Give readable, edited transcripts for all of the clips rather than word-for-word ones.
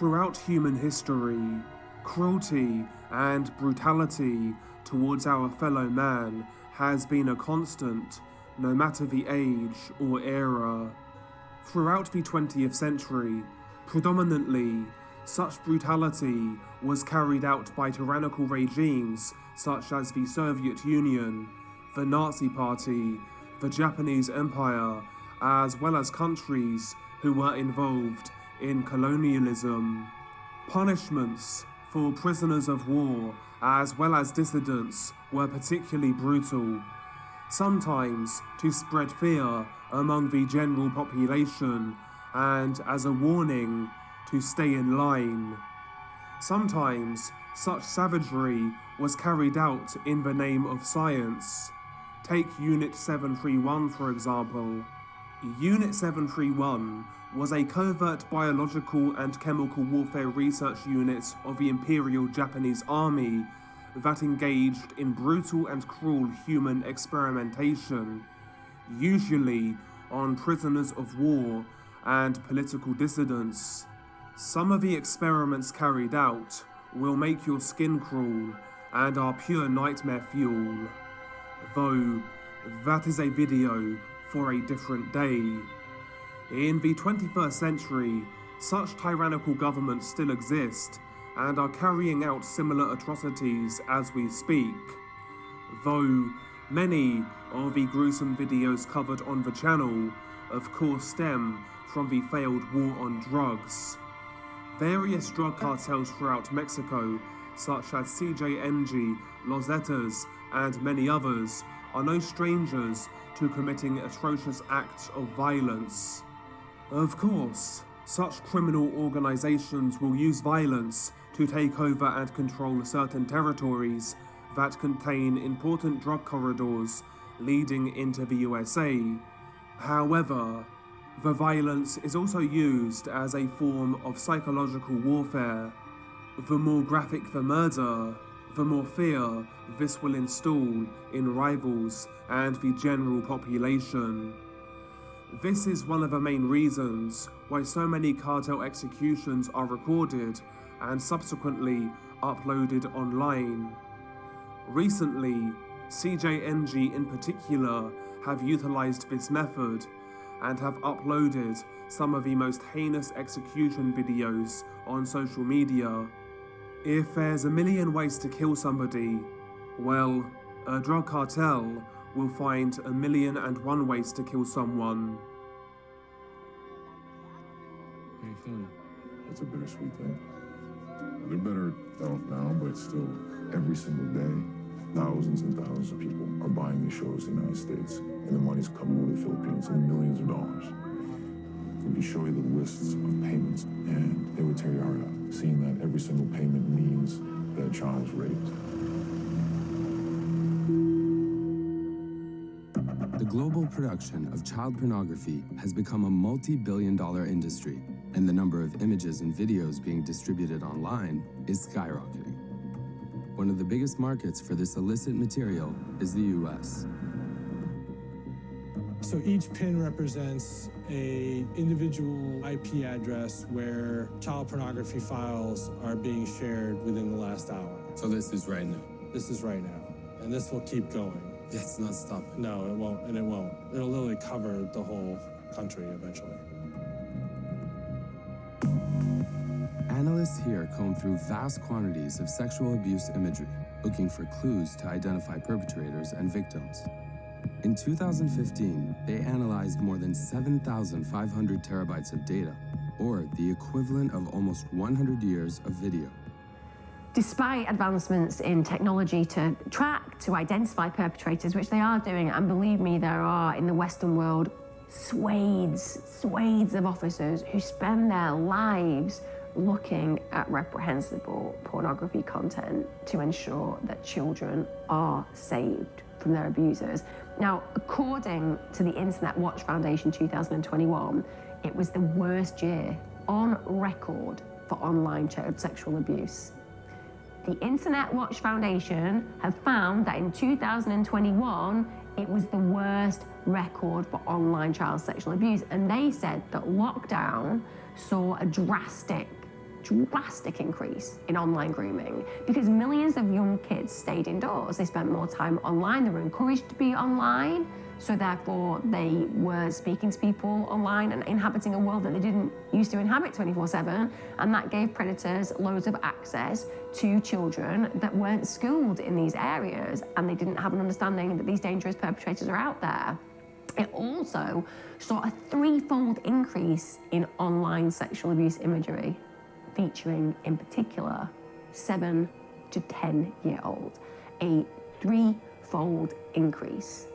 Throughout human history, cruelty and brutality towards our fellow man has been a constant, no matter the age or era. Throughout the 20th century, predominantly, such brutality was carried out by tyrannical regimes such as the Soviet Union, the Nazi Party, the Japanese Empire, as well as countries who were involved in colonialism. Punishments for prisoners of war as well as dissidents were particularly brutal, sometimes to spread fear among the general population and as a warning to stay in line. Sometimes such savagery was carried out in the name of science. Take Unit 731 for example. Unit 731 was a covert biological and chemical warfare research unit of the Imperial Japanese Army that engaged in brutal and cruel human experimentation, usually on prisoners of war and political dissidents. Some of the experiments carried out will make your skin crawl and are pure nightmare fuel, though that is a video for a different day. In the 21st century, such tyrannical governments still exist and are carrying out similar atrocities as we speak, though many of the gruesome videos covered on the channel of course stem from the failed war on drugs. Various drug cartels throughout Mexico, such as CJNG, Los Zetas, and many others, are no strangers to committing atrocious acts of violence. Of course, such criminal organizations will use violence to take over and control certain territories that contain important drug corridors leading into the USA. However, the violence is also used as a form of psychological warfare. The more graphic the murder, the more fear this will install in rivals and the general population. This is one of the main reasons why so many cartel executions are recorded and subsequently uploaded online. Recently, CJNG in particular have utilized this method and have uploaded some of the most heinous execution videos on social media. If there's a million ways to kill somebody, well, a drug cartel will find 1,000,001 ways to kill someone. How you feeling? It's a bittersweet thing. They're better off now, but still, every single day, thousands and thousands of people are buying these shows in the United States, and the money's coming over the Philippines in millions of dollars. We could show you the lists of payments, and it would tear your heart out, seeing that every single payment means that a child is raped. The global production of child pornography has become a multi-billion-dollar industry, and the number of images and videos being distributed online is skyrocketing. One of the biggest markets for this illicit material is the US. So each pin represents an individual IP address where child pornography files are being shared within the last hour. So this is right now? This is right now, and this will keep going. It's not stopping. No, it won't, and it won't. It'll literally cover the whole country eventually. Analysts here comb through vast quantities of sexual abuse imagery, looking for clues to identify perpetrators and victims. In 2015, they analyzed more than 7,500 terabytes of data, or the equivalent of almost 100 years of video. Despite advancements in technology to track, to identify perpetrators, which they are doing, and believe me, there are in the Western world swathes of officers who spend their lives looking at reprehensible pornography content to ensure that children are saved from their abusers. Now, according to the Internet Watch Foundation 2021, it was the worst year on record for online child sexual abuse. The Internet Watch Foundation have found that in 2021, it was the worst record for online child sexual abuse. And they said that lockdown saw a drastic drastic increase in online grooming because millions of young kids stayed indoors. They spent more time online. They were encouraged to be online. So therefore, they were speaking to people online and inhabiting a world that they didn't used to inhabit 24/7. And that gave predators loads of access to children that weren't schooled in these areas. And they didn't have an understanding that these dangerous perpetrators are out there. It also saw a 3-fold increase in online sexual abuse imagery, featuring, in particular, 7 to 10-year-olds. A 3-fold increase.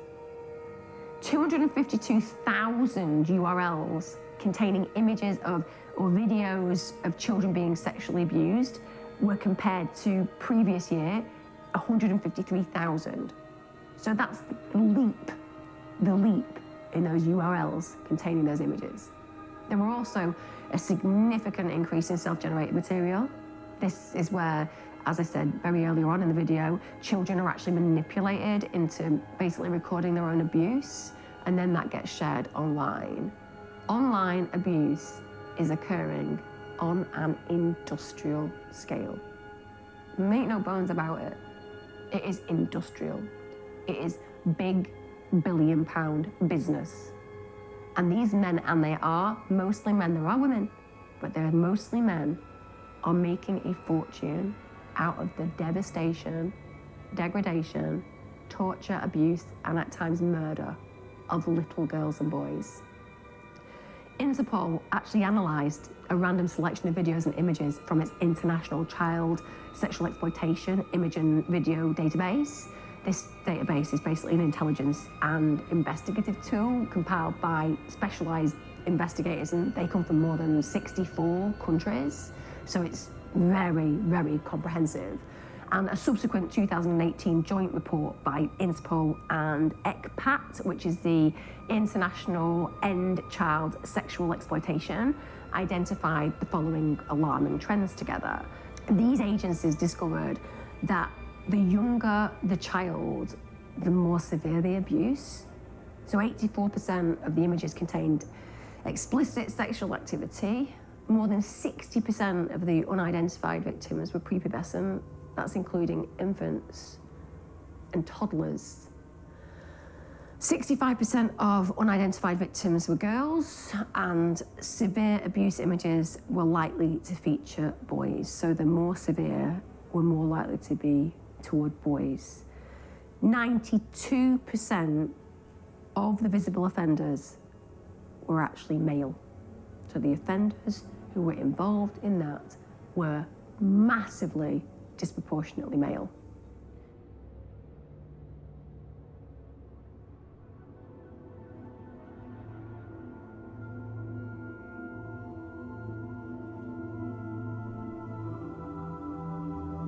252,000 URLs containing images of or videos of children being sexually abused were compared to previous year, 153,000. So that's the leap in those URLs containing those images. There were also a significant increase in self-generated material. This is where, as I said very earlier on in the video, children are actually manipulated into basically recording their own abuse, and then that gets shared online. Online abuse is occurring on an industrial scale. Make no bones about it. It is industrial. It is big billion-pound business. And these men, and they are mostly men, there are women, but they're mostly men, are making a fortune out of the devastation, degradation, torture, abuse, and at times murder of little girls and boys. Interpol actually analysed a random selection of videos and images from its International Child Sexual Exploitation Image and Video Database. This database is basically an intelligence and investigative tool compiled by specialised investigators, and they come from more than 64 countries, so it's very, very comprehensive. And a subsequent 2018 joint report by Interpol and ECPAT, which is the International End Child Sexual Exploitation, identified the following alarming trends together. These agencies discovered that the younger the child, the more severe the abuse. So 84% of the images contained explicit sexual activity. More than 60% of the unidentified victims were prepubescent. That's including infants and toddlers. 65% of unidentified victims were girls, and severe abuse images were likely to feature boys. So the more severe were more likely to be toward boys. 92% of the visible offenders were actually male. So the offenders who were involved in that were massively disproportionately male.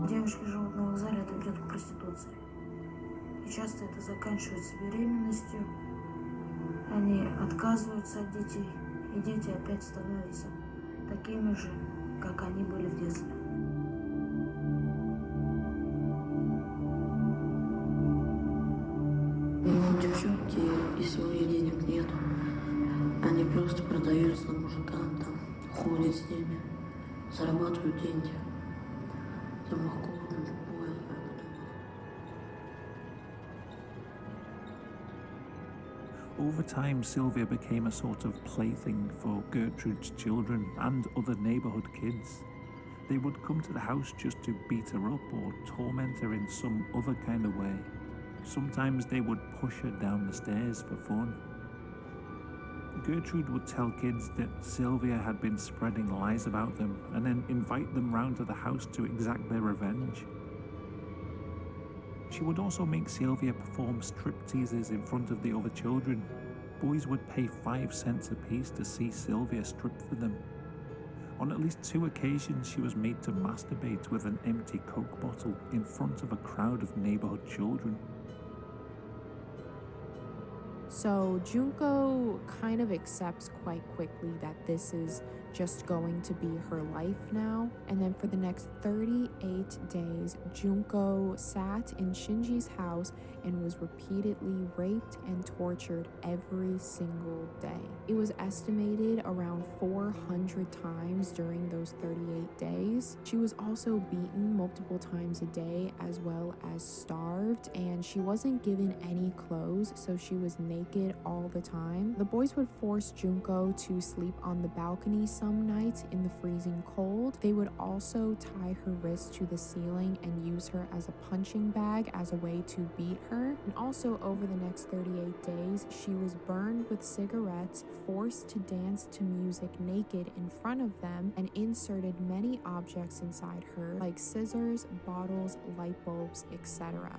Девушки живут на вокзале, это ведет к проституции. И часто это заканчивается беременностью. Они отказываются от детей, и дети опять становятся такими же, как они были в детстве. Девчонки, если у них денег нет, они просто продаются мужикам, там, ходят с ними, зарабатывают деньги. Там их кормят, поят. Over time, Sylvia became a sort of plaything for Gertrude's children and other neighbourhood kids. They would come to the house just to beat her up or torment her in some other kind of way. Sometimes they would push her down the stairs for fun. Gertrude would tell kids that Sylvia had been spreading lies about them and then invite them round to the house to exact their revenge. She would also make Sylvia perform stripteases in front of the other children. Boys would pay 5 cents apiece to see Sylvia strip for them. On at least 2 occasions, she was made to masturbate with an empty Coke bottle in front of a crowd of neighbourhood children. So Junko kind of accepts quite quickly that this is just going to be her life now. And then for the next 38 38 days, Junko sat in Shinji's house and was repeatedly raped and tortured every single day. It was estimated around 400 times during those 38 days. She was also beaten multiple times a day as well as starved, and she wasn't given any clothes, so she was naked all the time. The boys would force Junko to sleep on the balcony some nights in the freezing cold. They would also tie her wrists to the ceiling and use her as a punching bag as a way to beat her. And also over the next 38 days, she was burned with cigarettes, forced to dance to music naked in front of them, and inserted many objects inside her, like scissors, bottles, light bulbs, etc.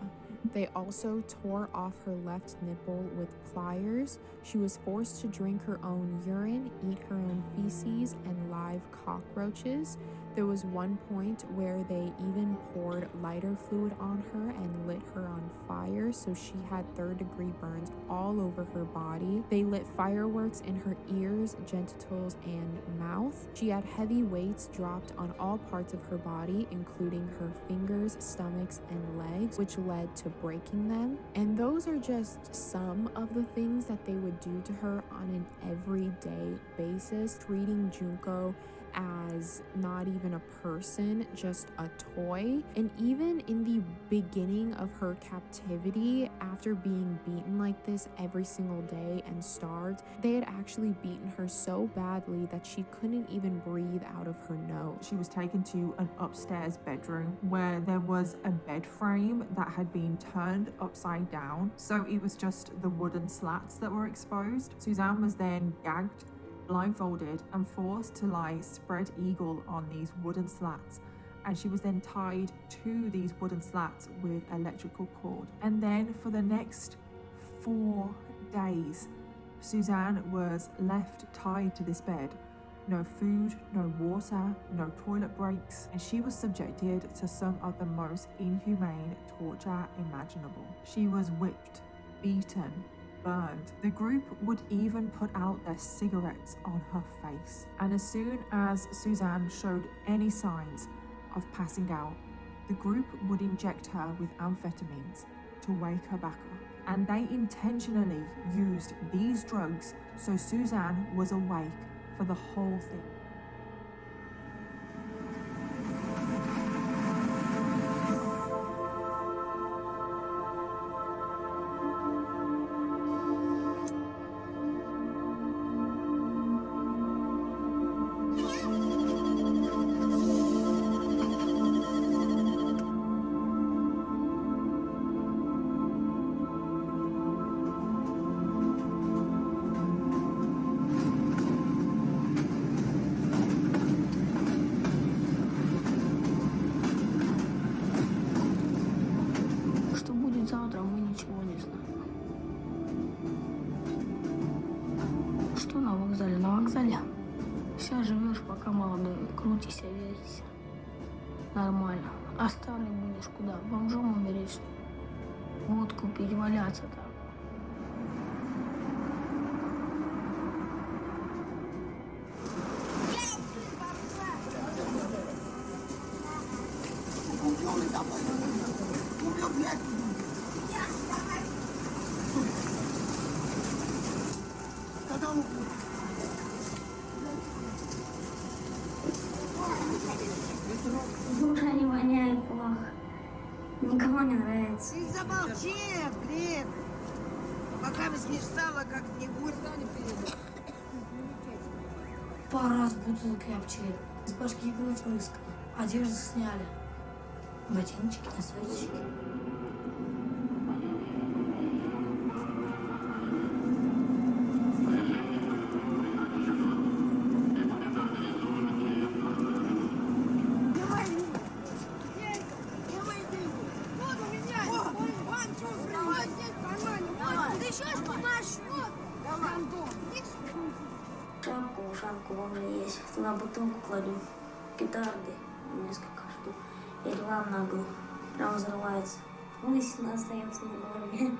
They also tore off her left nipple with pliers. She was forced to drink her own urine, eat her own feces, and live cockroaches. There was one point where they even poured lighter fluid on her and lit her on fire, so she had third-degree burns all over her body. They lit fireworks in her ears, genitals, and mouth. She had heavy weights dropped on all parts of her body, including her fingers, stomachs, and legs, which led to breaking them. And those are just some of the things that they would do to her on an everyday basis, treating Junko as not even a person, just a toy. And even in the beginning of her captivity, after being beaten like this every single day and starved, they had actually beaten her so badly that she couldn't even breathe out of her nose. She was taken to an upstairs bedroom where there was a bed frame that had been turned upside down, so it was just the wooden slats that were exposed. Suzanne was then gagged, blindfolded, and forced to lie spread eagle on these wooden slats, and she was then tied to these wooden slats with electrical cord. And then for the next 4 days, Suzanne was left tied to this bed. No food, no water, no toilet breaks, and she was subjected to some of the most inhumane torture imaginable. She was whipped, beaten, burned. The group would even put out their cigarettes on her face. And as soon as Suzanne showed any signs of passing out, the group would inject her with amphetamines to wake her back up. And they intentionally used these drugs so Suzanne was awake for the whole thing. Завтра мы ничего не знаем. Что на вокзале? На вокзале вся живешь, пока молодой. Крутись, вертись. Нормально. А старый будешь куда? Бомжом умереть, что ли? Водку пить, валяться там. Душа не воняет плохо. Никому не нравится. Ты замолчи, блин! Пока не стало как-нибудь. Пару раз бутылкой обчели. С башки кровь брызгала. Одежду сняли. Ботиночки, носочки. Шапку у меня есть. Туда бутылку кладу. Петарды несколько штук. И рвал нагло. Прям взрывается. Лысина остается на голове.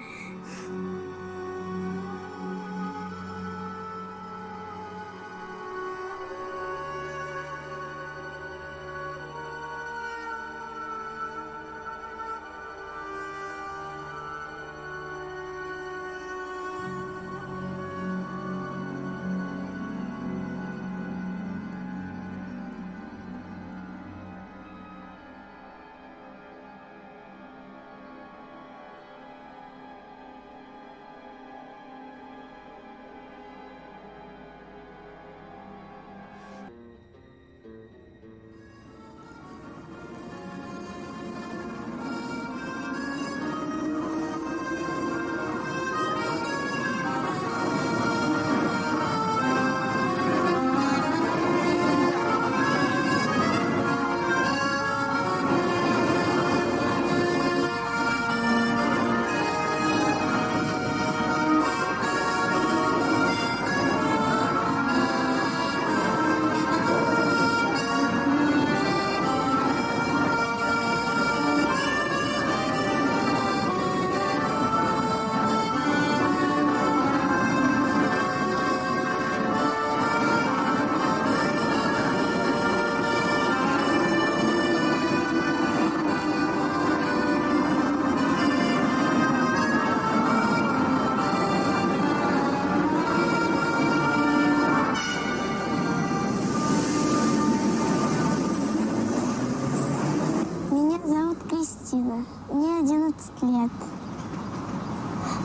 15 лет.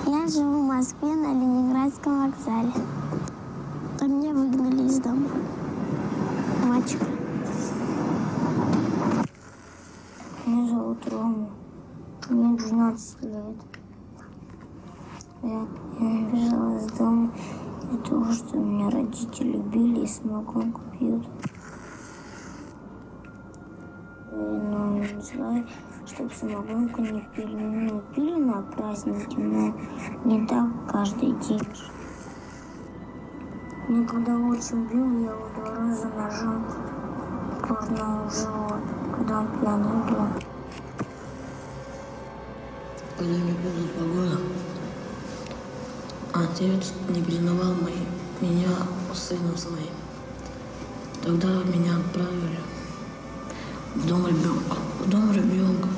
Я живу в Москве на Ленинградском вокзале. А меня выгнали из дома. Мачеха. Меня зовут Рома. Мне 12 лет. Я бежала из дома из-за того, что меня родители били и самогонку пьют. Но не знаю, чтобы самогонку не пили. Ну, пили на праздники, но не так каждый день. Мне когда отчим бил, я его 2 раза ножом пырнул в живот, когда он пьяный был. Когда мне было 2 года, отец не признавал меня сыном своим. Тогда меня отправили в дом ребенка.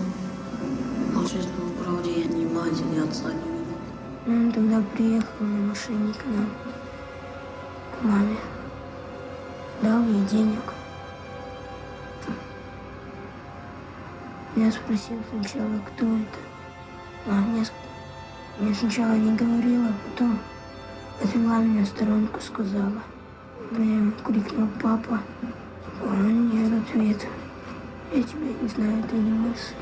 Получается, по правде, я ни мать, ни отца не видел. Он тогда приехал на машине к нам, к маме. Дал ей денег. Я спросил сначала, кто это. Я сначала не говорила, а потом отвела меня в сторонку, сказала. Я ему крикнул: папа. Он нет ответа. Я тебя не знаю, ты не мой сын.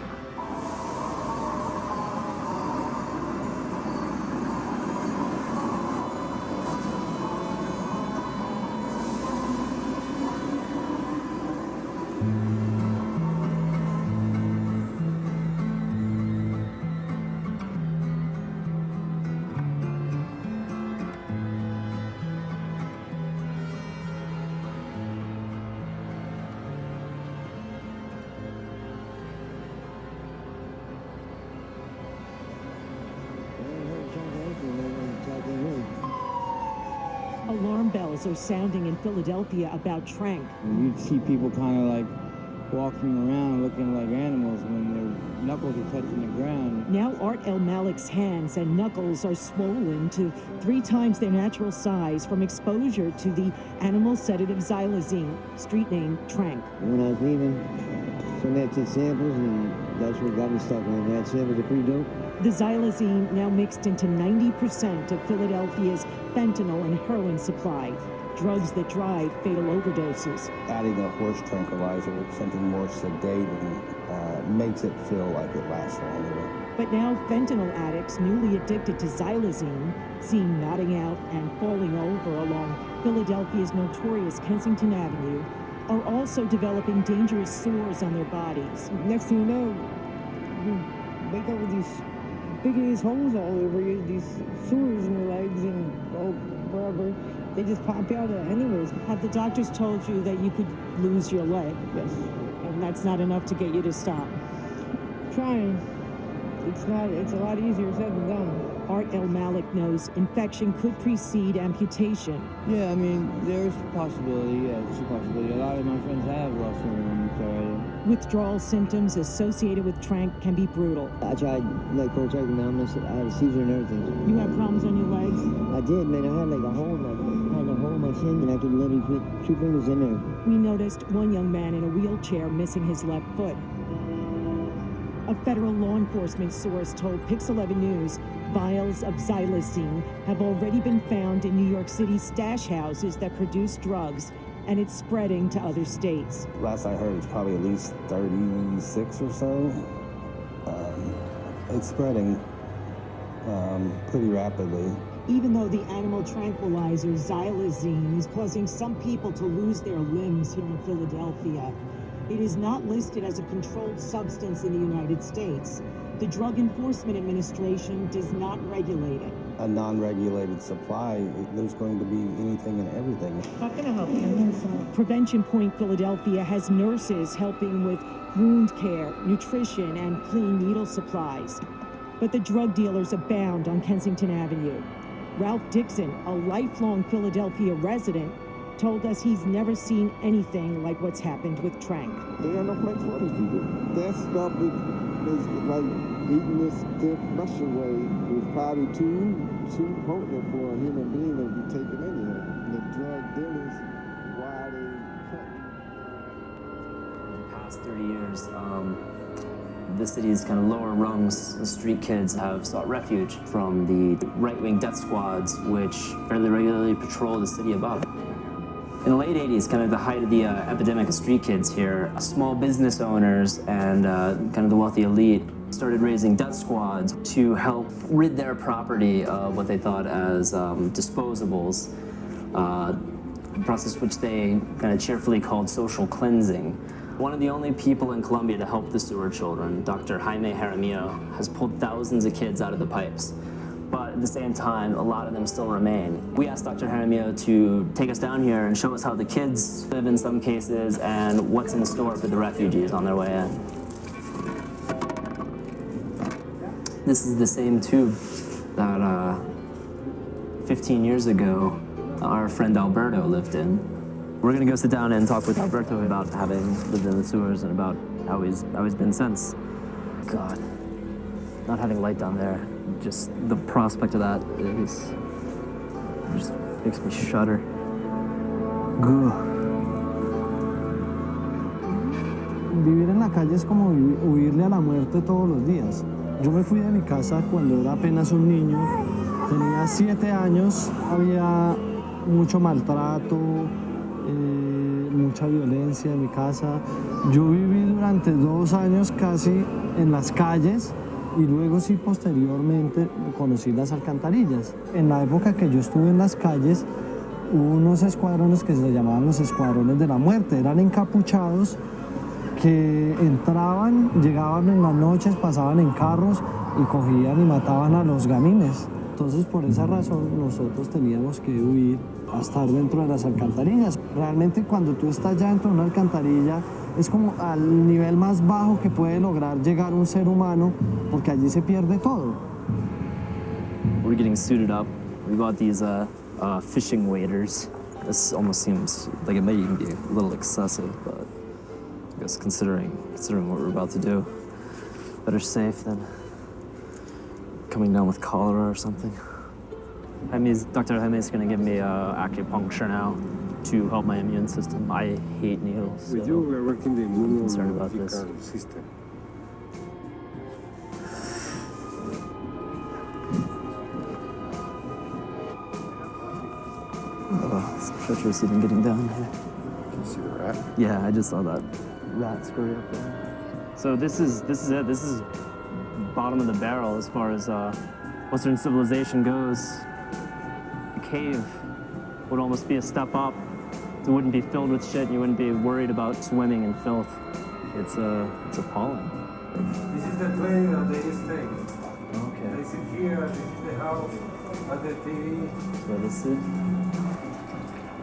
Alarm bells are sounding in Philadelphia about trank. You'd see people kind of like walking around looking like animals when their knuckles are touching the ground. Now Art El Malik's hands and knuckles are swollen to 3 times their natural size from exposure to the animal sedative xylazine, street name trank. When I was leaving, some had took samples, and that's what got me stuck on that. Samples are pretty dope. The xylazine now mixed into 90% of Philadelphia's fentanyl and heroin supply, drugs that drive fatal overdoses. Adding a horse tranquilizer, something more sedating, makes it feel like it lasts longer. But now fentanyl addicts newly addicted to xylazine, seen nodding out and falling over along Philadelphia's notorious Kensington Avenue, are also developing dangerous sores on their bodies. Next thing you know, you wake up with these big-ass holes all over you, these sores in your legs and wherever. They just pop out anyways. Have the doctors told you that you could lose your leg? Yes. And that's not enough to get you to stop? Trying. It's a lot easier said than done. Art El Malik knows infection could precede amputation. Yeah, I mean, there's a possibility. Yeah, there's a possibility. A lot of my friends have lost their limbs already. Withdrawal symptoms associated with trank can be brutal. I tried like cold turkey, man. I had a seizure and everything. You had problems on your legs? I did, man. I had like a hole in my shin, and I could literally put 2 fingers in there. We noticed one young man in a wheelchair missing his left foot. A federal law enforcement source told Pix 11 News vials of xylazine have already been found in New York City's stash houses that produce drugs, and it's spreading to other states. Last I heard, it's probably at least 36 or so. It's spreading pretty rapidly. Even though the animal tranquilizer xylazine is causing some people to lose their limbs here in Philadelphia, it is not listed as a controlled substance in the United States. The Drug Enforcement Administration does not regulate it. A non-regulated supply, there's going to be anything and everything. How can I help you? Prevention Point Philadelphia has nurses helping with wound care, nutrition, and clean needle supplies. But the drug dealers abound on Kensington Avenue. Ralph Dixon, a lifelong Philadelphia resident, told us he's never seen anything like what's happened with trank. They got no place for these people. That stuff is like eating this stiff flesh away. It was probably too potent for a human being to be taken in here. The drug dealers, why they cutting. In the past 30 years, the city's kind of lower rungs, the street kids have sought refuge from the right-wing death squads, which fairly regularly patrol the city above. In the late 80s, kind of the height of the epidemic of street kids here, small business owners and kind of the wealthy elite started raising death squads to help rid their property of what they thought as disposables, a process which they kind of cheerfully called social cleansing. One of the only people in Colombia to help the sewer children, Dr. Jaime Jaramillo, has pulled thousands of kids out of the pipes. But at the same time, a lot of them still remain. We asked Dr. Jaramillo to take us down here and show us how the kids live in some cases and what's in store for the refugees on their way in. This is the same tube that 15 years ago our friend Alberto lived in. We're gonna go sit down and talk with Alberto about having lived in the sewers and about how he's been since. God, not having light down there, just the prospect of that just makes me shudder. Vivir en la calle es como huirle a la muerte todos los días. Yo me fui de mi casa cuando era apenas un niño, tenía 7 años, había mucho maltrato, mucha violencia en mi casa. Yo viví durante 2 años casi en las calles y luego sí posteriormente conocí las alcantarillas. En la época que yo estuve en las calles hubo unos escuadrones que se llamaban los escuadrones de la muerte, eran encapuchados que entraban, llegaban en las noches, pasaban en carros y cogían y mataban a los gamines. Entonces, por esa razón, nosotros teníamos que huir a estar dentro de las alcantarillas. Realmente, cuando tú estás ya dentro de una alcantarilla, es como al nivel más bajo que puede lograr llegar un ser humano, porque allí se pierde todo. We're getting suited up. We got these fishing waders. This almost seems like it may even be a little excessive, but I guess considering what we're about to do, better safe than coming down with cholera or something. Dr. Jaime is going to give me acupuncture now to help my immune system. I hate needles. With you, we're working the immunological system. Oh, it's treacherous even getting down here. Can you see the rat? Yeah, I just saw that rat scurry up there. So this is it. This is bottom of the barrel as far as Western civilization goes. The cave would almost be a step up. It wouldn't be filled with shit. You wouldn't be worried about swimming in filth. It's appalling. This is the place that they stay. Okay. They sit here. This is the house. At the TV. So this is.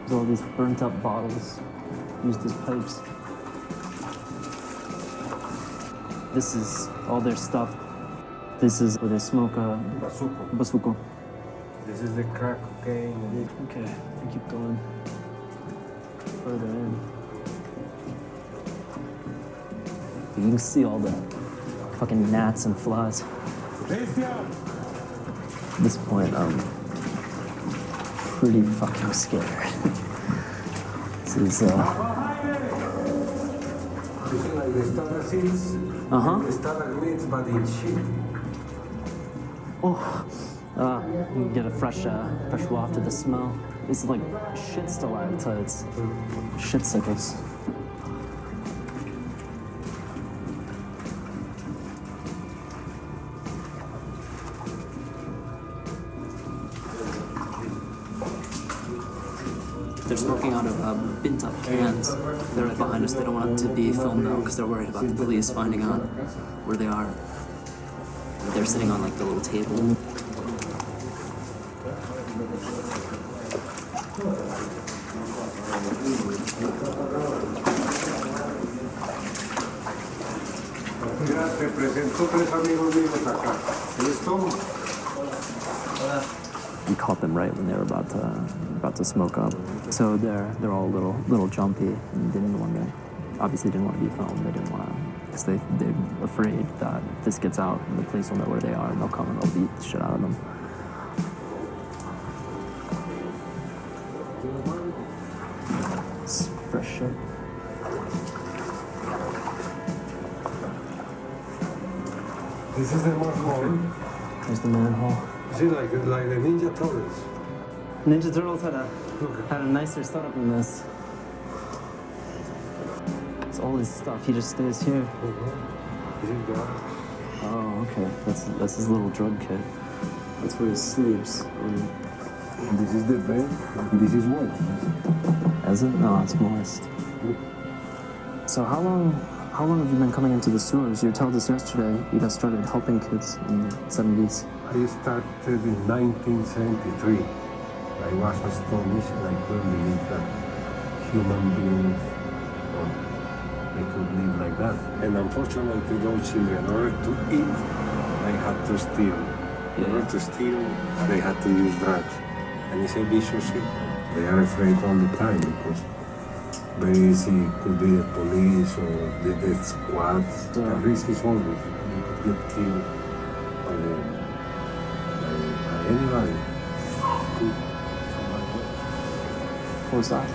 There's all these burnt up bottles used as pipes. This is all their stuff. This is where they smoke basuco. This is the crack cocaine. Okay, I keep going further in. You can see all the fucking gnats and flies. At this point, I'm pretty fucking scared. This is This is like the starter seeds. The starter meats, but it's shit. You can get a fresh waft of the smell. It's like shit stalactites, shit sickles. They're smoking out of bent-up cans. They're right behind us. They don't want it to be filmed though, because they're worried about the police finding out where they are. They're sitting on like the little table. Mira, te presento 3 amigos míos acá. ¿Listo? We caught them right when they were about to smoke up. So they're all a little jumpy and didn't want to, obviously didn't want to be filmed. They didn't want to, because they're afraid that if this gets out and the police will know where they are and they'll come and they'll beat the shit out of them. It's fresh shit. This is the manhole. There's the manhole. See, like the Ninja Turtles. Ninja Turtles had a nicer setup than this. It's all his stuff. He just stays here. Oh, okay. That's his little drug kit. That's where he sleeps. This is the bed. This is what? Is it? No, it's moist. So how long have you been coming into the sewers? You told us yesterday you got started helping kids in the 70s. I started in 1973. I was astonished and I couldn't believe that human beings, they could live like that. And unfortunately, those children, in order to eat, they had to steal. In order to steal, they had to use drugs. And it's a vicious circle. They are afraid all the time because very easy could be the police or the death squads. The risk is always you could get killed by anybody. What was that?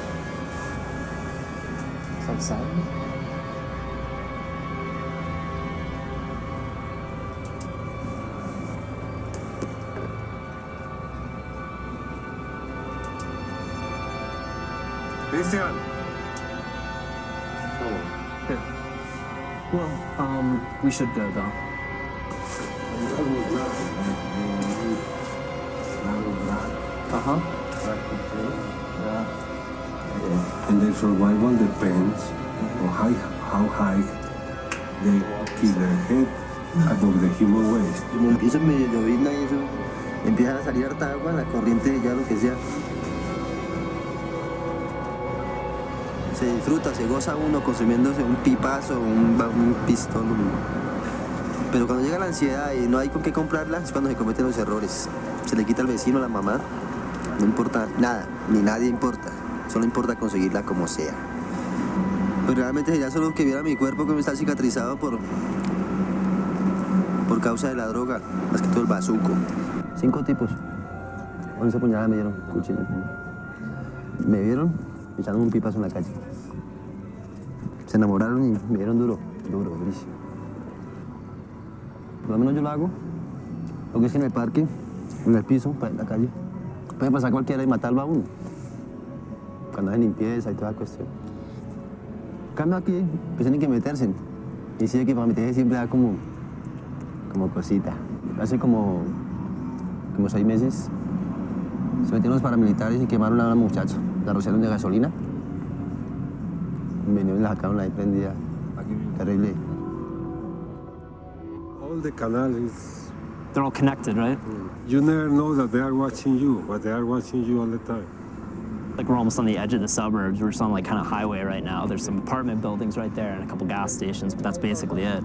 Is that silent? Christian! Here. Well, we should go though. Uh-huh. Yeah. And their survival depends on how high they keep their head above the human waist. Como empieza medio llovizna y eso, empiezan a salir harta agua, la corriente ya lo que sea. Se disfruta, se goza uno consumiéndose un pipazo, un pistón. Pero cuando llega la ansiedad y no hay con qué comprarla, es cuando se cometen los errores. Se le quita al vecino, a la mamá, no importa nada, ni nadie importa. Solo importa conseguirla como sea. Pero realmente sería solo que viera mi cuerpo como está cicatrizado por causa de la droga, más que todo el bazuco. 5 tipos. 11 puñaladas me dieron, cuchillo. Me vieron echando un pipazo en la calle. Se enamoraron y me dieron duro, durísimo. Por lo menos yo lo hago. Lo que es en el parque, en el piso, en la calle. Puede pasar cualquiera y matarlo a uno. Cuando hacen limpieza y toda la cuestión. En cambio aquí, pues tienen que meterse. Y sí que para meterse siempre da como cosita. Hace como 6 meses se metieron los paramilitares y quemaron a una muchacha. La rociaron de gasolina. Vinieron y la sacaron ahí prendida. Terrible. All the canals, they're all connected, right? You never know that they are watching you, but they are watching you all the time. Like we're almost on the edge of the suburbs. We're just on like kind of highway right now. There's some apartment buildings right there and a couple gas stations, but that's basically it.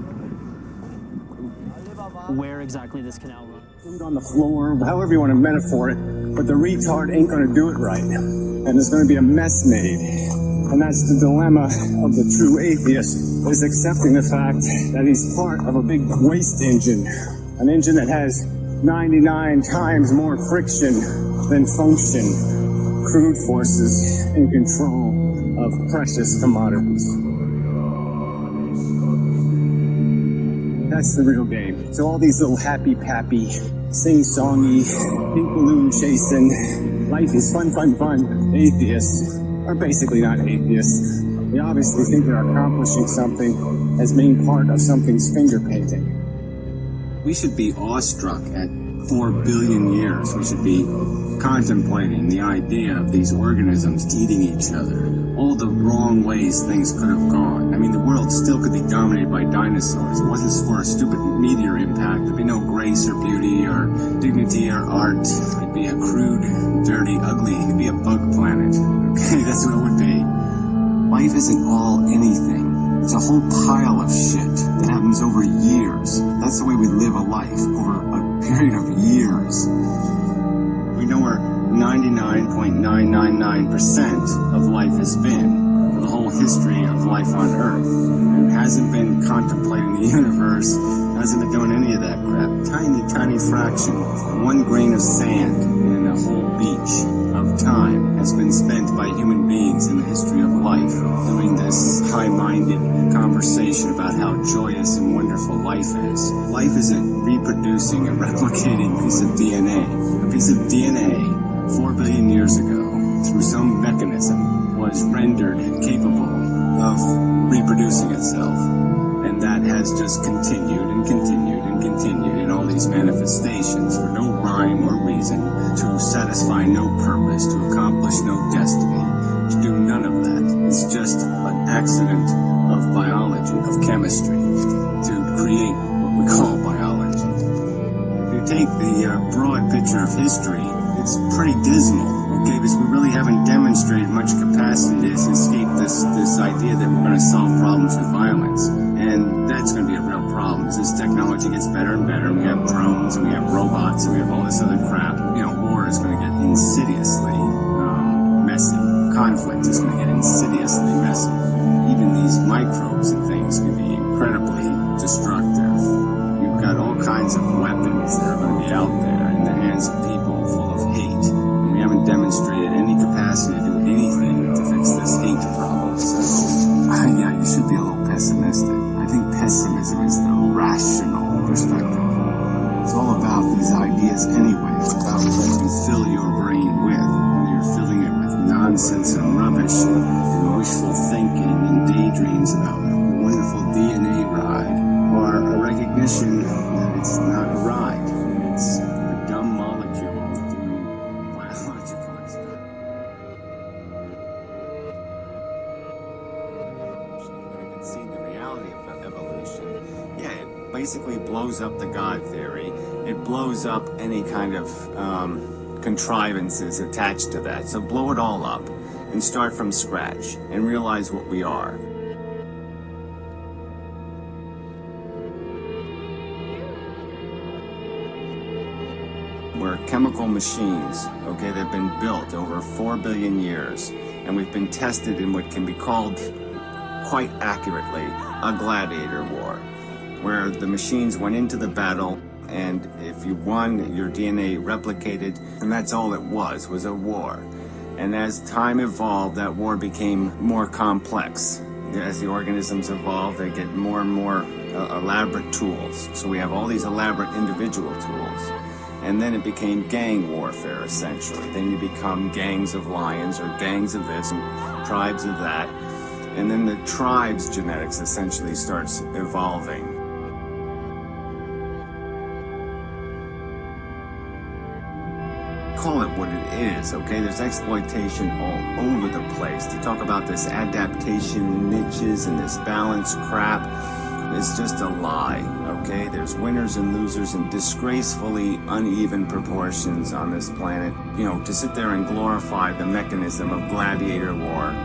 Where exactly this canal runs? On the floor, however you want to metaphor it, but the retard ain't going to do it right. And there's going to be a mess made. And that's the dilemma of the true atheist, is accepting the fact that he's part of a big waste engine. An engine that has 99 times more friction than function. Crude forces in control of precious commodities. That's the real game. So all these little happy-pappy, sing-songy, pink balloon chasing, life is fun, atheists are basically not atheists. They obviously think they're accomplishing something as being part of something's finger painting. We should be awestruck at 4 billion years. We should be contemplating the idea of these organisms eating each other. All the wrong ways things could have gone. I mean, the world still could be dominated by dinosaurs. It wasn't for a stupid meteor impact. There'd be no grace or beauty or dignity or art. It'd be a crude, dirty, ugly, it'd be a bug planet. Okay, that's what it would be. Life isn't all anything. It's a whole pile of shit that happens over years. That's the way we live a life, over a period of years. We know where 99.999% of life has been for the whole history of life on Earth. And hasn't been contemplating the universe, hasn't been doing any of that crap. Tiny, tiny fraction, 1 grain of sand in a whole beach of time has been spent by human beings in the history of life, doing this high-minded conversation about how joyous and wonderful life is. Life is a reproducing and replicating piece of DNA. A piece of DNA 4 billion years ago, through some mechanism, was rendered capable of reproducing itself. And that has just continued and continued and continued in all these manifestations for no rhyme or reason, to satisfy no purpose, to accomplish no destiny, to do none of that. It's just an accident of biology, of chemistry, to create what we call biology. If you take the broad picture of history, it's pretty dismal, okay, because we really haven't demonstrated much capacity to escape this idea that we're going to solve problems with violence. And that's going to be a real problem. As this technology gets better and better, we have drones, and we have robots, and we have all this other crap. War is going to get insidiously messy. Conflict is going to get insidiously messy. Even these microbes and things can be incredibly destructive. You've got all kinds of weapons that are going to be out there in the hands of people full of hate. And we haven't demonstrated any capacity to do anything to fix this hate problem. So, yeah, you should be a little pessimistic. I think pessimism is the rational perspective. It's all about these ideas anyway. It's about what you fill your brain with. Whether you're filling it with nonsense and rubbish and wishful thinking and daydreams about a wonderful DNA ride, or a recognition that it's not a ride. It's a dumb molecule doing biological experiments. You can see the reality of evolution. Yeah, it basically blows up the God theory. It blows up any kind of contrivances attached to that. So blow it all up and start from scratch and realize what we are. We're chemical machines, okay, that have been built over 4 billion years, and we've been tested in what can be called, quite accurately, a gladiator war, where the machines went into the battle, and if you won, your DNA replicated, and that's all it was a war. And as time evolved, that war became more complex. As the organisms evolve, they get more and more elaborate tools. So we have all these elaborate individual tools. And then it became gang warfare, essentially. Then you become gangs of lions or gangs of this and tribes of that. And then the tribe's genetics essentially starts evolving. Call it what it is, okay? There's exploitation all over the place. To talk about this adaptation niches and this balance crap, it's just a lie, okay? There's winners and losers in disgracefully uneven proportions on this planet. You know, to sit there and glorify the mechanism of gladiator war,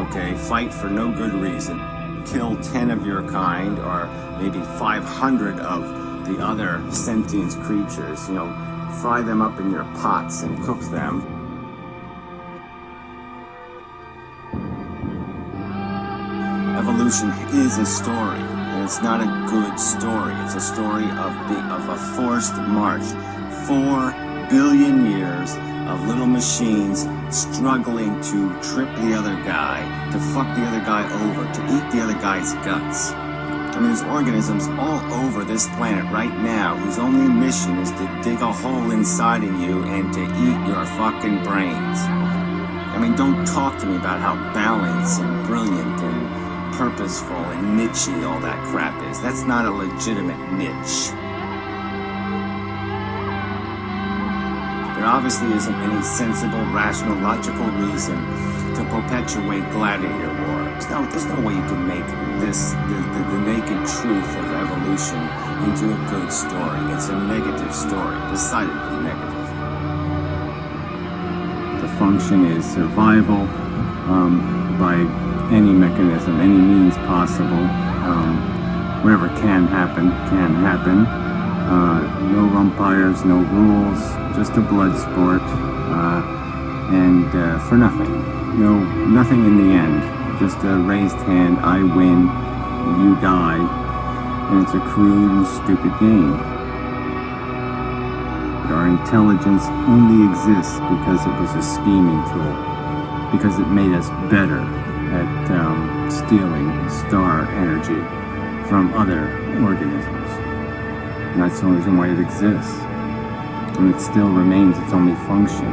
okay? Fight for no good reason. Kill 10 of your kind, or maybe 500 of the other sentient creatures, you know, fry them up in your pots and cook them. Evolution is a story. It's not a good story. It's a story of a forced march. 4 billion years of little machines struggling to trip the other guy, to fuck the other guy over, to eat the other guy's guts. I mean, there's organisms all over this planet right now whose only mission is to dig a hole inside of you and to eat your fucking brains. I mean, don't talk to me about how balanced and brilliant and purposeful and niche-y all that crap is. That's not a legitimate niche. There obviously isn't any sensible, rational, logical reason to perpetuate gladiator war. There's no way you can make this, the naked truth of evolution into a good story. It's a negative story, decidedly negative. The function is survival by any mechanism, any means possible. Whatever can happen, can happen. No umpires, no rules, just a blood sport, and for nothing. Nothing in the end. Just a raised hand, I win, you die, and it's a crude and stupid game. But our intelligence only exists because it was a scheming tool, because it made us better at stealing star energy from other organisms. And that's the only reason why it exists. And it still remains its only function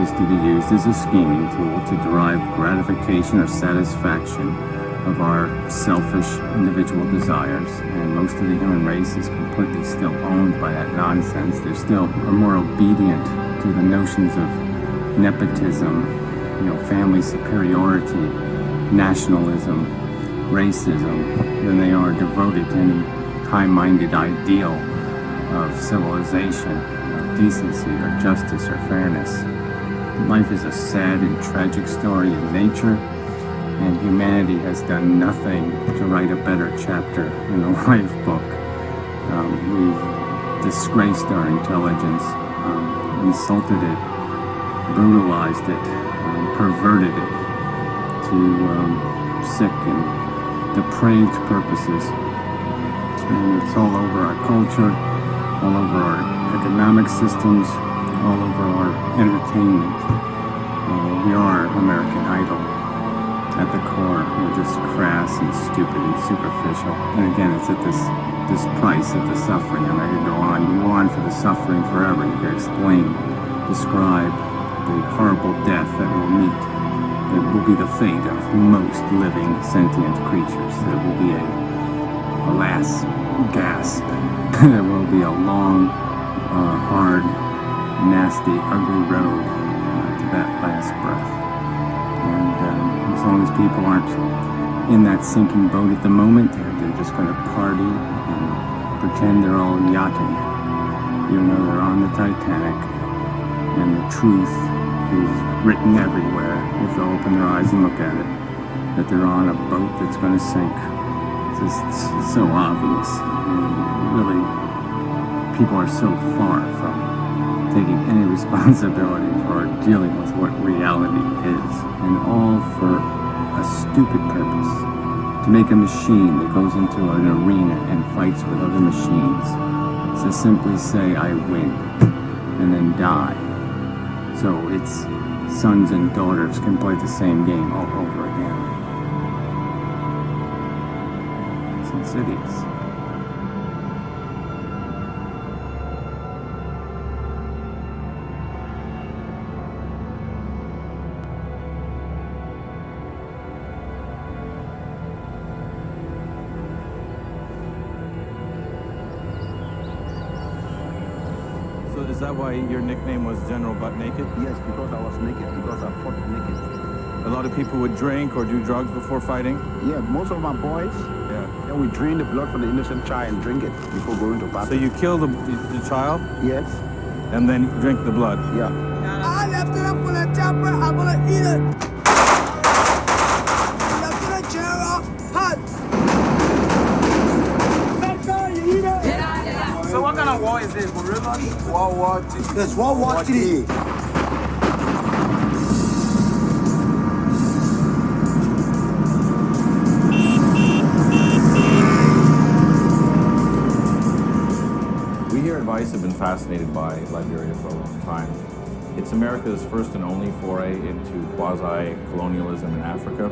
is to be used as a scheming tool to derive gratification or satisfaction of our selfish individual desires. And most of the human race is completely still owned by that nonsense. They still are more obedient to the notions of nepotism, family superiority, nationalism, racism, than they are devoted to any high-minded ideal of civilization, of decency or justice or fairness. Life is a sad and tragic story in nature, and humanity has done nothing to write a better chapter in the life book. We've disgraced our intelligence, insulted it, brutalized it, perverted it to sick and depraved purposes. And it's all over our culture, all over our economic systems, all over our entertainment. We are American Idol at the core. We're just crass and stupid and superficial. And again, it's at this price of the suffering. I could go on for the suffering forever. You could explain, describe the horrible death that we'll meet. That will be the fate of most living sentient creatures. There will be a last gasp. There will be a long, hard, nasty, ugly road to that last breath. And as long as people aren't in that sinking boat at the moment, they're just going to party and pretend they're all yachting, even though they're on the Titanic. And the truth is written everywhere, if they'll open their eyes and look at it, that they're on a boat that's going to sink. It's just so obvious. Really, people are so far from taking any responsibility for dealing with what reality is, and all for a stupid purpose. To make a machine that goes into an arena and fights with other machines. To simply say, I win, and then die. So its sons and daughters can play the same game all over again. It's insidious. Is that why your nickname was General Butt Naked? Yes, because I was naked, because I fought naked. A lot of people would drink or do drugs before fighting? Yeah, most of my boys. Yeah. Then we drain the blood from the innocent child and drink it before going to battle. So you kill the child? Yes. And then drink the blood? Yeah. I left it up on a temper, I'm gonna eat it. Lieutenant General Hunt. So what kind of war is this? Gorilla? World War II. It's World War III. We here at Vice have been fascinated by Liberia for a long time. It's America's first and only foray into quasi-colonialism in Africa.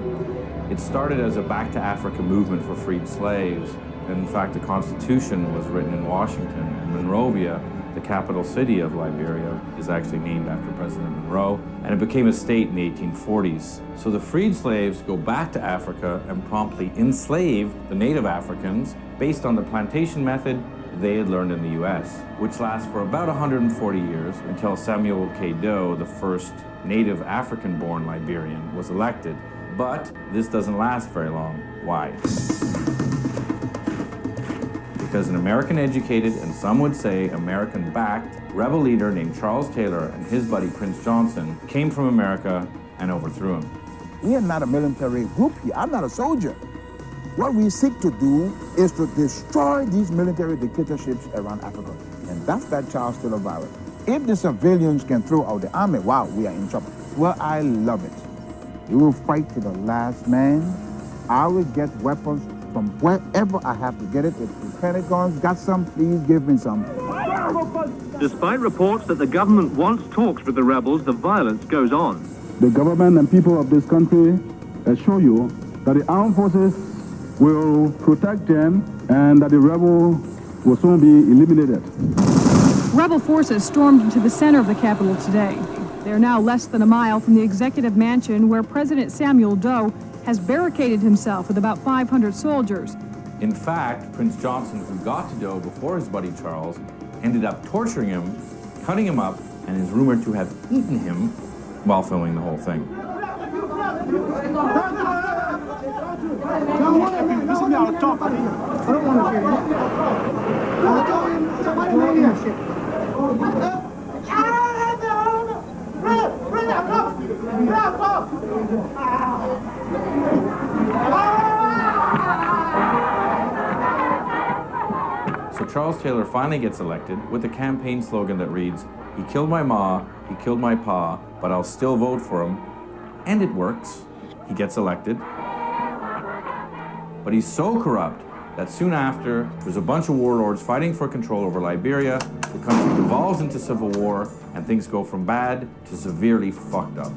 It started as a Back to Africa movement for freed slaves. And in fact, the Constitution was written in Washington, and Monrovia, the capital city of Liberia, is actually named after President Monroe, and it became a state in the 1840s. So the freed slaves go back to Africa and promptly enslave the native Africans based on the plantation method they had learned in the US, which lasts for about 140 years until Samuel K. Doe, the first native African-born Liberian, was elected. But this doesn't last very long. Why? Because an American-educated, and some would say American-backed, rebel leader named Charles Taylor and his buddy Prince Johnson came from America and overthrew him. We are not a military group here. I'm not a soldier. What we seek to do is to destroy these military dictatorships around Africa. And that's that Charles Taylor virus. If the civilians can throw out the army, wow, we are in trouble. Well, I love it. We will fight to the last man. I will get weapons from wherever I have to get it. If the Pentagon's got some, please give me some. Despite reports that the government wants talks with the rebels, the violence goes on. The government and people of this country assure you that the armed forces will protect them and that the rebel will soon be eliminated. Rebel forces stormed into the center of the capital today. They are now less than a mile from the executive mansion where President Samuel Doe has barricaded himself with about 500 soldiers. In fact, Prince Johnson, who got to Doe before his buddy Charles, ended up torturing him, cutting him up, and is rumored to have eaten him while filming the whole thing. So Charles Taylor finally gets elected with a campaign slogan that reads, "He killed my ma, he killed my pa, but I'll still vote for him." And it works. He gets elected. But he's so corrupt that soon after, there's a bunch of warlords fighting for control over Liberia, the country devolves into civil war, and things go from bad to severely fucked up.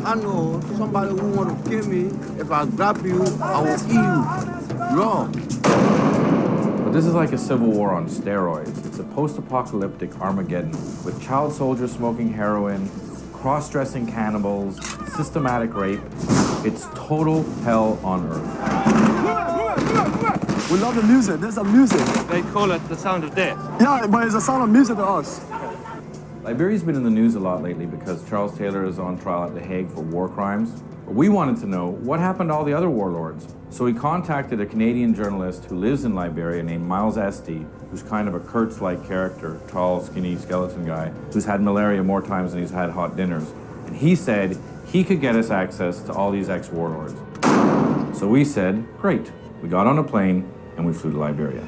I know somebody who want to kill me. If I grab you, I will kill you. Wrong. But this is like a civil war on steroids. It's a post-apocalyptic Armageddon with child soldiers smoking heroin, cross-dressing cannibals, systematic rape. It's total hell on earth. We love the music. There's some music. They call it the sound of death. Yeah, but it's a sound of music to us. Liberia's been in the news a lot lately because Charles Taylor is on trial at The Hague for war crimes. But we wanted to know what happened to all the other warlords. So we contacted a Canadian journalist who lives in Liberia named Miles Esty, who's kind of a Kurtz-like character, tall, skinny skeleton guy, who's had malaria more times than he's had hot dinners. And he said he could get us access to all these ex-warlords. So we said, great. We got on a plane and we flew to Liberia.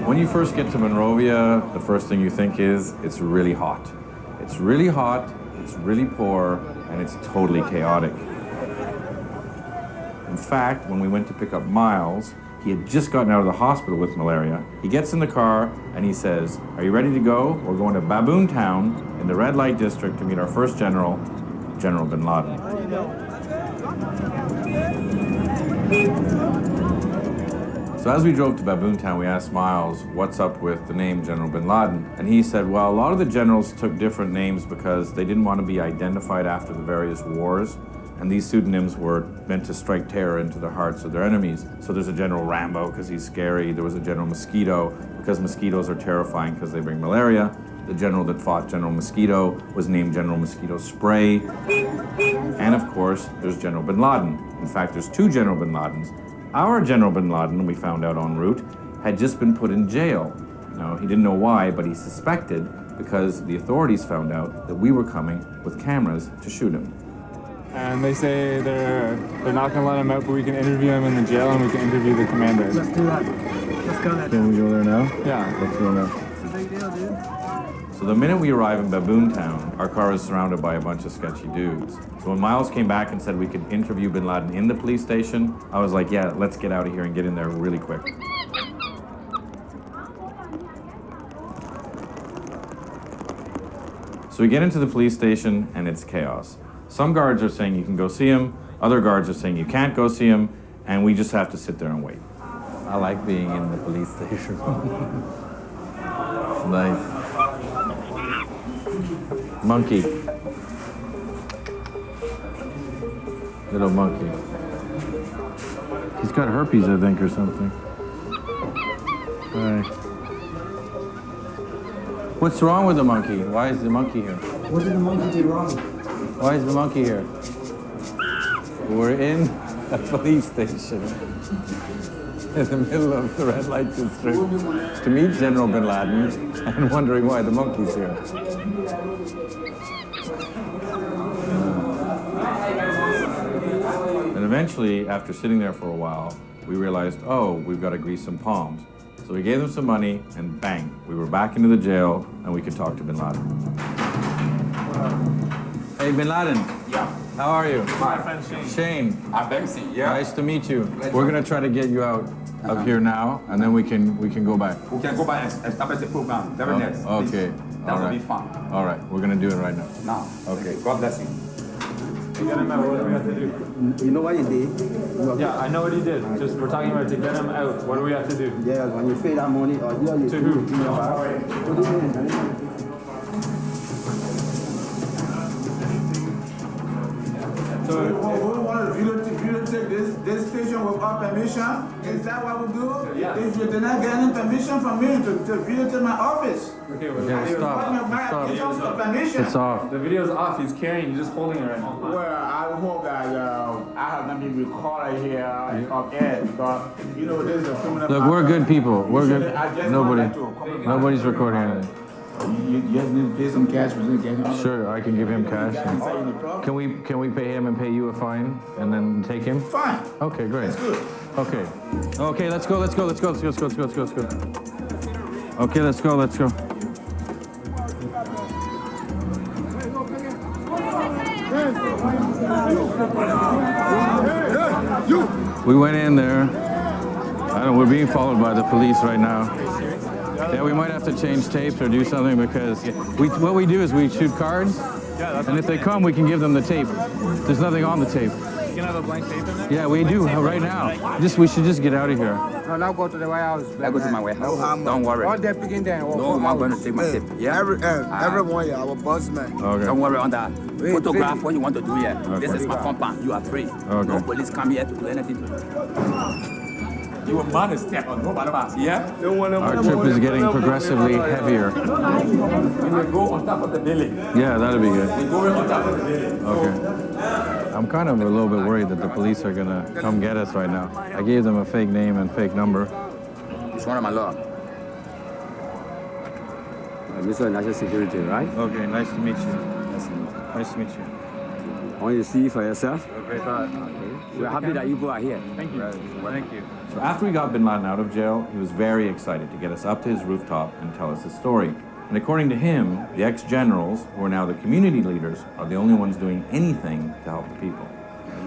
When you first get to Monrovia, the first thing you think is, it's really hot. It's really hot, it's really poor, and it's totally chaotic. In fact, when we went to pick up Miles, he had just gotten out of the hospital with malaria. He gets in the car and he says, "Are you ready to go? We're going to Baboon Town in the red light district to meet our first general, General bin Laden." So as we drove to Baboon Town, we asked Miles what's up with the name General bin Laden. And he said, well, a lot of the generals took different names because they didn't want to be identified after the various wars. And these pseudonyms were meant to strike terror into the hearts of their enemies. So there's a General Rambo because he's scary. There was a General Mosquito because mosquitoes are terrifying because they bring malaria. The general that fought General Mosquito was named General Mosquito Spray. And of course, there's General bin Laden. In fact, there's two General bin Ladens. Our General bin Laden, we found out en route, had just been put in jail. Now, he didn't know why, but he suspected because the authorities found out that we were coming with cameras to shoot him. And they say they're not going to let him out, but we can interview him in the jail and we can interview the commander. Let's do that. Let's go there. Can we go there now? Yeah. Let's go now. It's a big deal, dude. So the minute we arrive in Baboon Town, our car is surrounded by a bunch of sketchy dudes. So when Miles came back and said we could interview bin Laden in the police station, I was like, yeah, let's get out of here and get in there really quick. So we get into the police station and it's chaos. Some guards are saying you can go see him, other guards are saying you can't go see him, and we just have to sit there and wait. I like being in the police station. It's nice. Monkey. Little monkey. He's got herpes, I think, or something. Hi. What's wrong with the monkey? Why is the monkey here? What did the monkey do wrong? Why is the monkey here? We're in a police station in the middle of the red light district to meet General bin Laden and wondering why the monkey's here. eventually, after sitting there for a while, we realized, oh, we've got to grease some palms. So we gave them some money, and bang, we were back into the jail, and we could talk to Bin Laden. Hey, Bin Laden. Yeah. How are you? My friend Shane. Shane. I'm Bempsey, yeah. Nice to meet you. We're gonna try to get you out of here now, and then we can go back. We can go back and establish the program. Very nice. Okay. That will be fun. All right. We're gonna do it right now. Now. Okay. God bless you. To get him out, what do we have to do? You know what you did? Yeah, I know what he did. Just we're talking about to get him out. What do we have to do? Yeah, when you pay that money, or you to who? So we want to videotape this station without permission? Is that what we do? Yeah. If you did not get any permission from me to videotape my office? Okay, stop. It's off. The video's off. He's carrying. You're just holding it right now. Well, I hope that I have not been recorded here on air, but you know this is a criminal. Look, we're good people. We're good. Nobody's Nobody's recording anything. You just need to pay some cash for getting on. Sure, I can give him cash. Can we pay him and pay you a fine and then take him? Fine. Okay, great. That's good. Okay. Okay, let's go. Okay, let's go. We went in there. I don't know, we're being followed by the police right now. Yeah, we might have to change tapes or do something because what we do is we shoot cards, and if they come, we can give them the tape. There's nothing on the tape. You can have a blank tape in there? Yeah, we do right now. We should just get out of here. No, now go to the warehouse. I go to my warehouse. Don't worry. All they're picking there. No, I'm going to take my tip. Yeah. Everyone, our boss man. Okay. Don't worry on that. Photograph what you want to do here. This is my compound. You are free. No police come here to do anything. You a man is step on nobody else, yeah? Our trip is getting progressively heavier. We will go on top of the building. Yeah, that'll be good. We go on top of the building. Okay. I'm kind of a little bit worried that the police are gonna come get us right now. I gave them a fake name and fake number. It's one of my law. Mr. National Security, right? Okay, nice to meet you. Nice to meet you. I want you to see for yourself. Okay. We're happy that you both are here. Thank you. Thank you. So after we got Bin Laden out of jail, he was very excited to get us up to his rooftop and tell us his story. And according to him, the ex-generals, who are now the community leaders, are the only ones doing anything to help the people.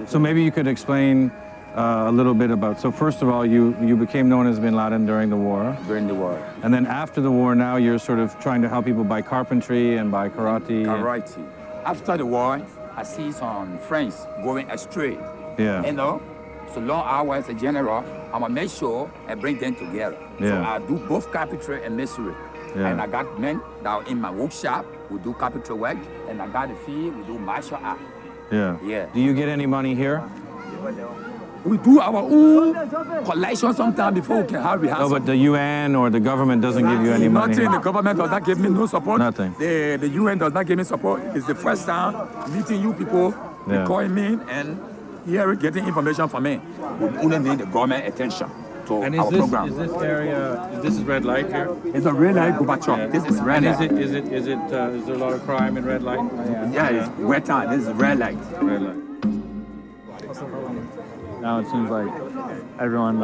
So maybe you could explain a little bit about, so first of all, you became known as Bin Laden during the war. During the war. And then after the war, now you're sort of trying to help people by carpentry and by karate. Karate. After the war, I see some friends going astray. Yeah. You know, so long I was a general, I'm gonna make sure I bring them together. So Yeah. I do both carpentry and masonry. Yeah. And I got men that are in my workshop, we do carpentry work, and I got the field, we do martial art. Yeah. Yeah. Do you get any money here? We do our own collection sometimes before we can have rehearsal. No, but the UN or the government doesn't give you any money. Nothing, the government does not give me no support. Nothing. The UN does not give me support. It's the first time meeting you people, Yeah. calling me and here getting information from me. We only need the government attention to And our program. is this area, this is red light here? It's a red light, Gorbachev. Yeah. This is red And light. is there a lot of crime in red light? Yeah, it's red time. This is red light. Red light. Now it seems like everyone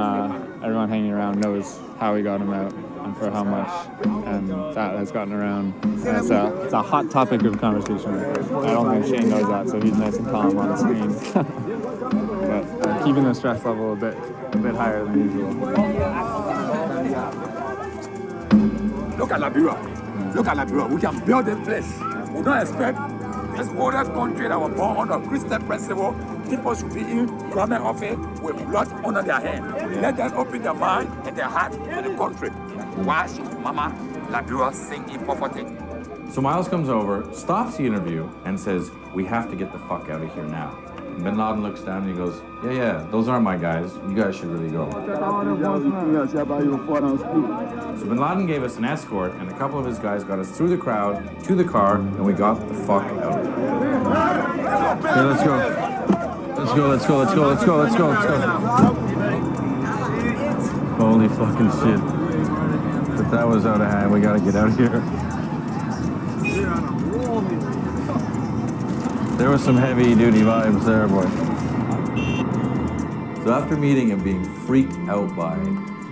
hanging around knows how we got him out and for how much, and that has gotten around. And it's a hot topic of conversation. I don't think Shane knows that, so he's nice and calm on the screen. But keeping the stress level a bit higher than usual. Look at Liberia. Look at Liberia. We can build a place. We don't expect this oldest country that was born under Christian principle. People should be in government office with blood under their hand. Let them open their mind and their heart to the country. Why should Mama Liberia sing in poverty? So Miles comes over, stops the interview, and says, "We have to get the fuck out of here now." And Bin Laden looks down and he goes, Yeah, those aren't my guys. You guys should really go. So Bin Laden gave us an escort, and a couple of his guys got us through the crowd to the car, and we got the fuck out of there. Okay, let's go. Let's go. Holy fucking shit. But that was out of hand. We gotta get out of here. There was some heavy duty vibes there, boy. So after meeting and being freaked out by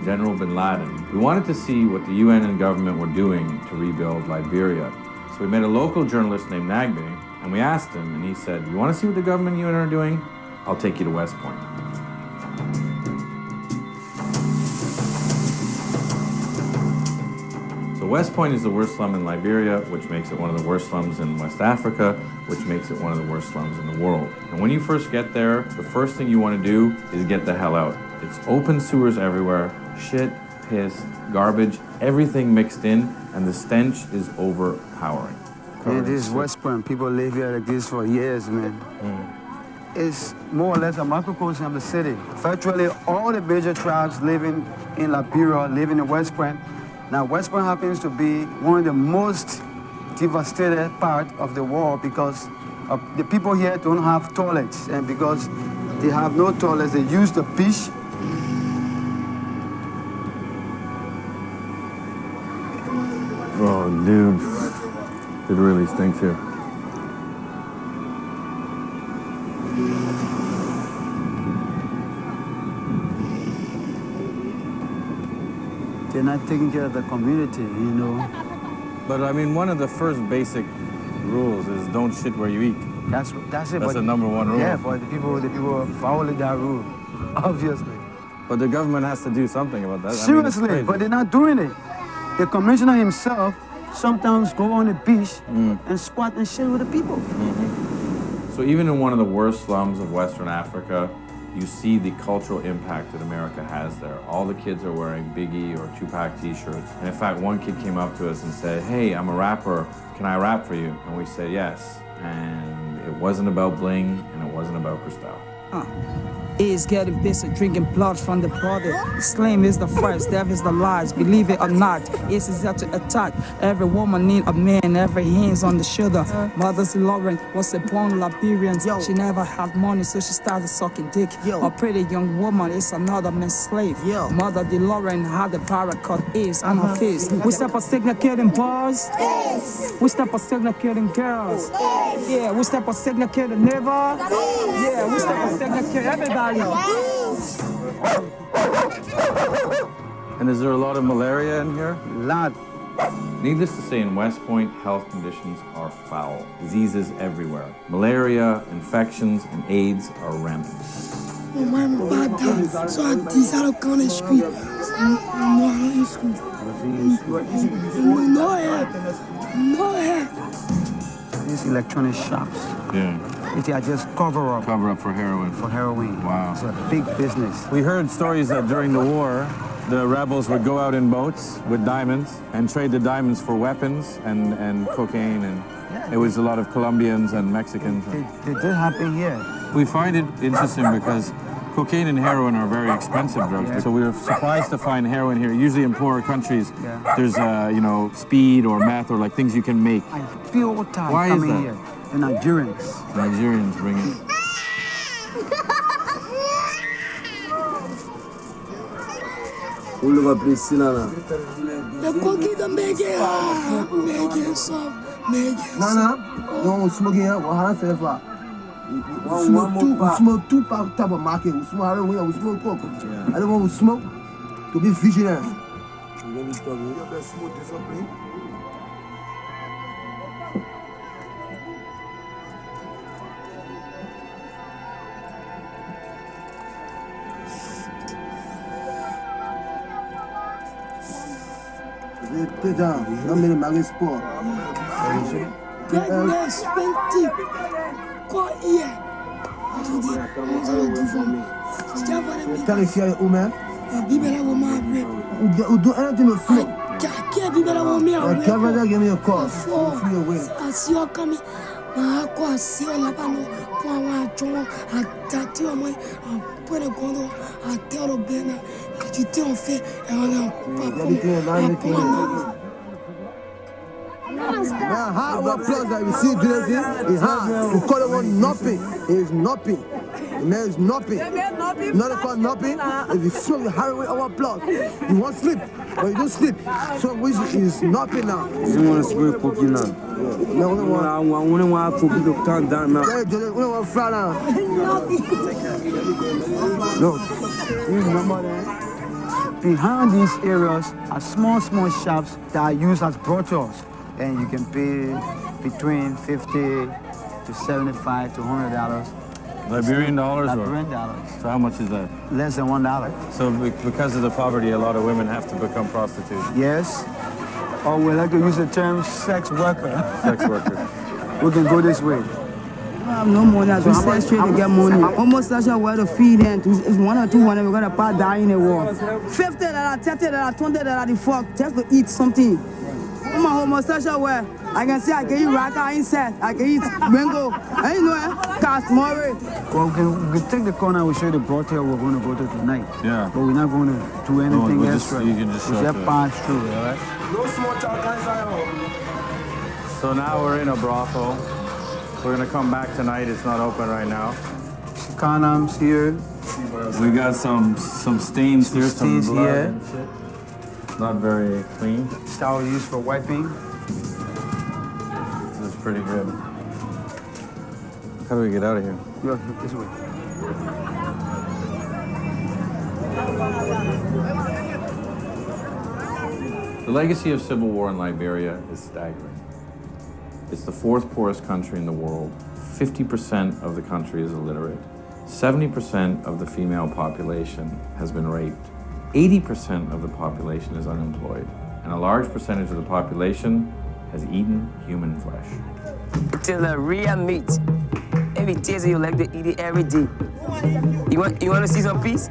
General bin Laden, we wanted to see what the UN and government were doing to rebuild Liberia. So we met a local journalist named Nagbe, and we asked him, and he said, "You want to see what the government and UN are doing? I'll take you to West Point." So West Point is the worst slum in Liberia, which makes it one of the worst slums in West Africa, which makes it one of the worst slums in the world. And when you first get there, the first thing you want to do is get the hell out. It's open sewers everywhere, shit, piss, garbage, everything mixed in, and the stench is overpowering. Yeah, this is West Point. People live here like this for years, man. It's more or less a microcosm of the city. Virtually all the major tribes living in Liberia live in the West Point. Now, West Point happens to be one of the most devastated part of the world because the people here don't have toilets, and because they have no toilets, they use the beach. Oh, dude, it really stinks here. They're not taking care of the community, you know. But I mean, one of the first basic rules is don't shit where you eat. That's it. That's but the number one rule. Yeah, but the people are following that rule, obviously. But the government has to do something about that. Seriously, I mean, but they're not doing it. The commissioner himself sometimes go on the beach and squat and shit with the people. So even in one of the worst slums of Western Africa, you see the cultural impact that America has there. All the kids are wearing Biggie or Tupac t-shirts. And in fact, one kid came up to us and said, "Hey, I'm a rapper. Can I rap for you?" And we said yes. And it wasn't about bling, and it wasn't about Cristal. Is getting busy, drinking blood from the body. Slim is the first, death is the last. Believe it or not, it's easy to attack. Every woman need a man, every hand's on the shoulder. Mother's Lauren was a born Liberian. She never had money, so she started sucking dick. A pretty young woman is another man's slave. Mother DeLorean had a paracord ears on her face. We step a signal killing bars. We step a signal killing girls. Yeah, we step a signal killing neighbors. Yeah, we step a signal killing everybody. And is there a lot of malaria in here? Lot. Needless to say, in West Point, health conditions are foul. Diseases everywhere. Malaria, infections, and AIDS are rampant. These electronic shops. Yeah. They are just cover up. Cover up for heroin. For heroin. Wow. It's a big business. We heard stories that during the war, the rebels would go out in boats with diamonds and trade the diamonds for weapons and cocaine, and it was a lot of Colombians and Mexicans. It did happen here. We find it interesting because cocaine and heroin are very expensive drugs. So we were surprised to find heroin here. Usually in poorer countries, there's speed or meth or like things you can make. I feel all time Why coming is that? here. The Nigerians. Nigerians bring it. No, smoking here. What happened? We smoke two type of market. We smoke heroin, we smoke coke. I don't want to smoke to be vigilant. Pédant, non mais le mari sport. Terrifié ou même? Ou do anything to smoke. Canada give me a call. Now, how our plus that we see today is hard. We call it one nothing. It is nothing. The man is nothing. Not called nothing. If you smoke the heroin our plus, you won't sleep. But you don't sleep. So which is nothing now. You want to smoke cookie now? No, I want to cookie to calm down now. We don't want to fly now. Look, you remember that? Behind these areas are small shops that are used as brothels. And you can pay between $50 to $75 to $100. Liberian dollars? Liberian dollars. So how much is that? Less than $1. So because of the poverty, a lot of women have to become prostitutes. Yes. Or we like to use the term sex worker. Sex worker. We can go this way. I have no money. I just sell straight to get money. Almost such a way to feed him. If 1 or 2 we're gonna part die in the war. $50, $30, $20 the fuck just to eat something. I'm a homosexual way. I can say I can eat raka insect. I can eat mango. I know cast more. Well, we can take the corner. We'll show you the brothel we're going to go to tonight. Yeah. But we're not going to do anything we'll extra. You can just pass through, all right? No small talk inside. So now we're in a brothel. We're gonna come back tonight. It's not open right now. Condoms here. We got some stains here, some stains blood here. and shit. Not very clean. Towel used for wiping. This is pretty good. How do we get out of here? Look this way. The legacy of civil war in Liberia is staggering. It's the 4th poorest country in the world. 50% of the country is illiterate. 70% of the female population has been raped. 80% of the population is unemployed. And a large percentage of the population has eaten human flesh. It is a real meat. Every taste you like to eat it every day. You want to see some peace?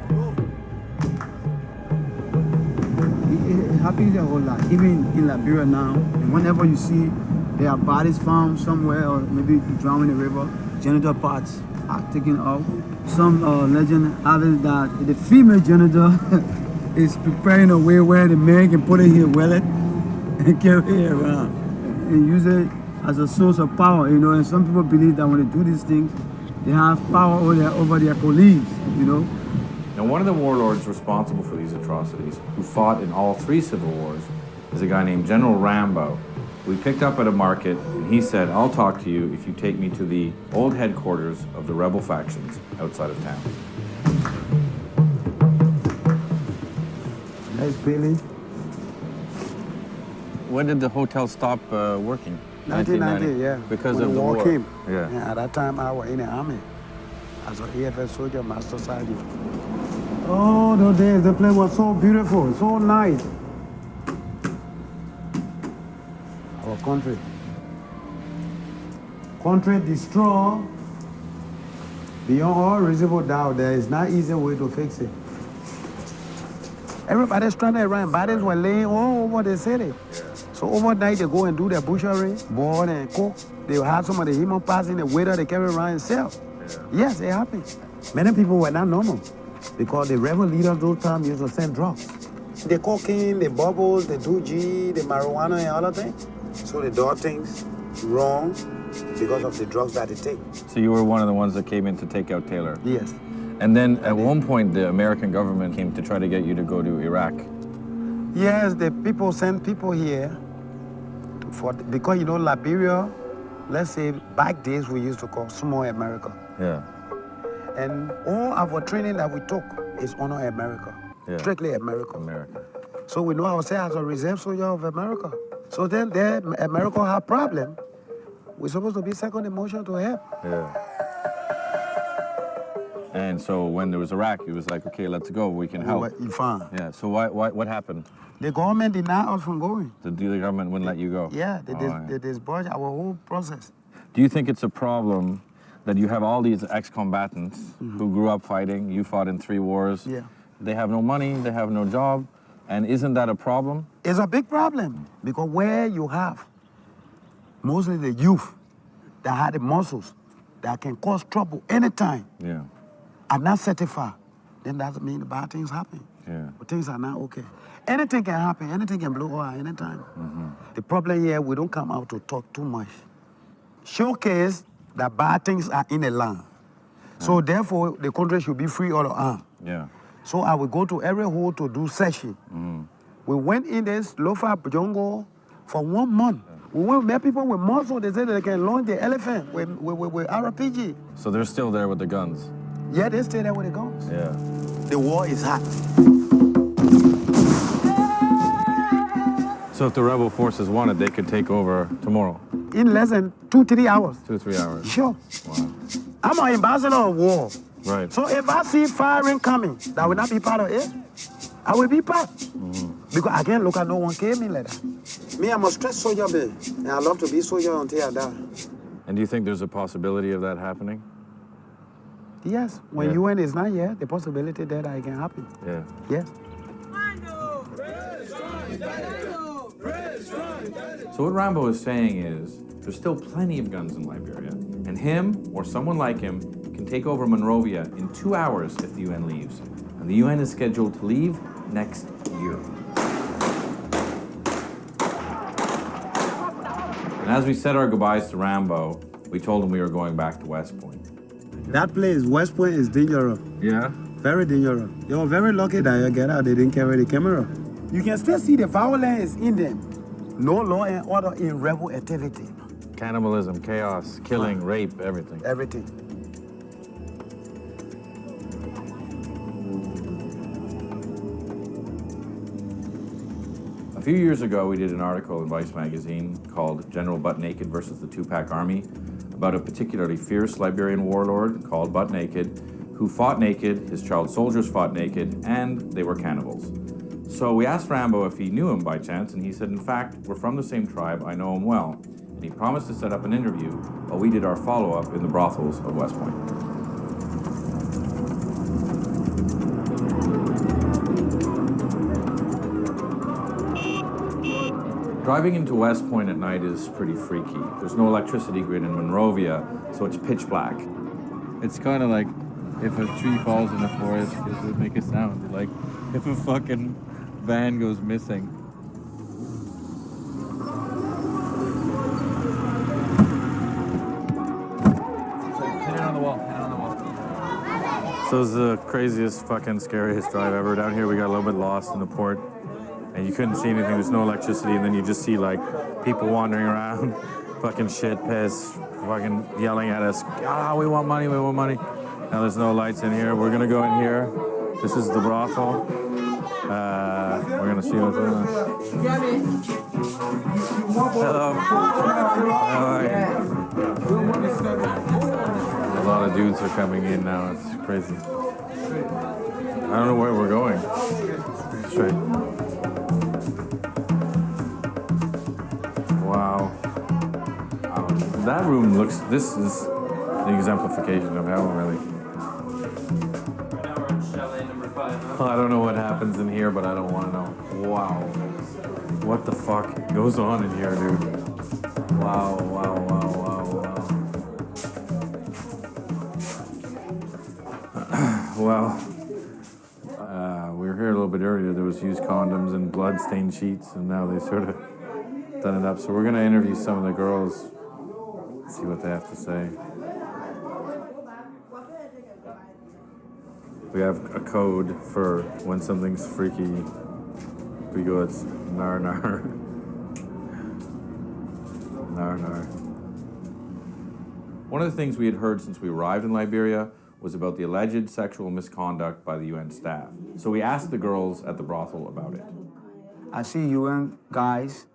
It happens a whole lot. Even in Liberia now, and whenever you see there are bodies found somewhere, or maybe drowned in the river, genital parts are taken off. Some legend have it that the female genital is preparing a way where the man can put it in his wallet and carry it around and use it as a source of power, you know. And some people believe that when they do these things, they have power over their colleagues, you know. Now, one of the warlords responsible for these atrocities, who fought in all 3 civil wars, is a guy named General Rambo. We picked up at a market, and he said, I'll talk to you if you take me to the old headquarters of the rebel factions outside of town. That's Billy. When did the hotel stop working? 1990, yeah. Because when of the war war. Came. Yeah. And at that time, I was in the army as an AFS soldier, master sergeant. Oh, those days, the place was so beautiful, so nice. Our country. Country destroyed beyond all reasonable doubt. There is not easy way to fix it. Everybody's trying to run. Bodies were laying all over the city. So overnight, they go and do their butchery, boil and cook. They have some of the human parts in the waiter they carry around and sell. Yes, it happens. Many people were not normal because the rebel leaders those times used to send drugs. The cocaine, the bubbles, the 2G, the marijuana and all of that. So they do things wrong because of the drugs that they take. So you were one of the ones that came in to take out Taylor? Yes. And then at one point, the American government came to try to get you to go to Iraq. Yes, the people sent people here because, you know, Liberia, let's say back days we used to call small America. Yeah. And all our training that we took is on America. Yeah. Strictly America. America. So we know ourselves as a reserve soldier of America. So then there, America have problem. We're supposed to be second in motion to help. Yeah. And so when there was Iraq, it was like, okay, let's go, we can help. Fine. Yeah, so what happened? The government denied us from going. The government wouldn't let you go? Yeah, they disbarred our whole process. Do you think it's a problem that you have all these ex-combatants who grew up fighting, you fought in 3 wars, yeah. They have no money, they have no job, and isn't that a problem? It's a big problem, because where you have mostly the youth that had the muscles that can cause trouble anytime, yeah, are not certified, then that means bad things happen. Yeah. But things are not okay. Anything can happen, anything can blow over anytime. The problem here, we don't come out to talk too much. Showcase that bad things are in the land. So therefore, the country should be free all around. Yeah. So I will go to every hole to do session. We went in this low-fat jungle for 1 month. We went met people with muscle. They said they can launch the elephant with RPG. So they're still there with the guns? Yeah, they stay there with the guns. Yeah. The war is hot. So if the rebel forces wanted, they could take over tomorrow. In less than 2-3 hours. 2-3 hours. Sure. Wow. I'm an ambassador of war. Right. So if I see firing coming, that will not be part of it. I will be part. Because I can't look at no one kill me like that. Me, I'm a stress soldier, man. And I love to be soldier until I die. And do you think there's a possibility of that happening? Yes. When UN is not here, the possibility that it can happen. Yeah. Yes. So what Rambo is saying is, there's still plenty of guns in Liberia, and him, or someone like him, can take over Monrovia in 2 hours if the UN leaves. And the UN is scheduled to leave next year. And as we said our goodbyes to Rambo, we told him we were going back to West Point. That place, West Point, is dangerous. Yeah? Very dangerous. You're very lucky that you get out. They didn't carry the camera. You can still see the violence in them. No law and order in rebel activity. Cannibalism, chaos, killing, rape, everything. Everything. A few years ago, we did an article in Vice magazine called General Butt Naked versus the Tupac Army about a particularly fierce Liberian warlord called Butt Naked who fought naked, his child soldiers fought naked, and they were cannibals. So we asked Rambo if he knew him by chance, and he said, in fact, we're from the same tribe, I know him well. And he promised to set up an interview while we did our follow-up in the brothels of West Point. Driving into West Point at night is pretty freaky. There's no electricity grid in Monrovia, so it's pitch black. It's kind of like if a tree falls in the forest, does it make a sound? Like if a fucking van goes missing. Hit it on the wall, hit it on the wall. So it's the craziest, fucking scariest drive ever. Down here we got a little bit lost in the port, and you couldn't see anything. There's no electricity, and then you just see like people wandering around, fucking shit, piss, fucking yelling at us. Ah, we want money, we want money. Now there's no lights in here. We're gonna go in here. This is the brothel. We're gonna see what's going on. Hello. How are you? A lot of dudes are coming in now. It's crazy. I don't know where we're going. Straight. Wow. That room looks. This is the exemplification of hell, really. Well, I don't know what happens in here, but I don't want to know. Wow. What the fuck goes on in here, dude? Wow, wow, wow, wow, wow. Well, we were here a little bit earlier. There was used condoms and blood-stained sheets, and now they sort of done it up. So we're going to interview some of the girls, see what they have to say. We have a code for when something's freaky. We go, it's nar nar. Nar nar. One of the things we had heard since we arrived in Liberia was about the alleged sexual misconduct by the UN staff. So we asked the girls at the brothel about it. I see UN guys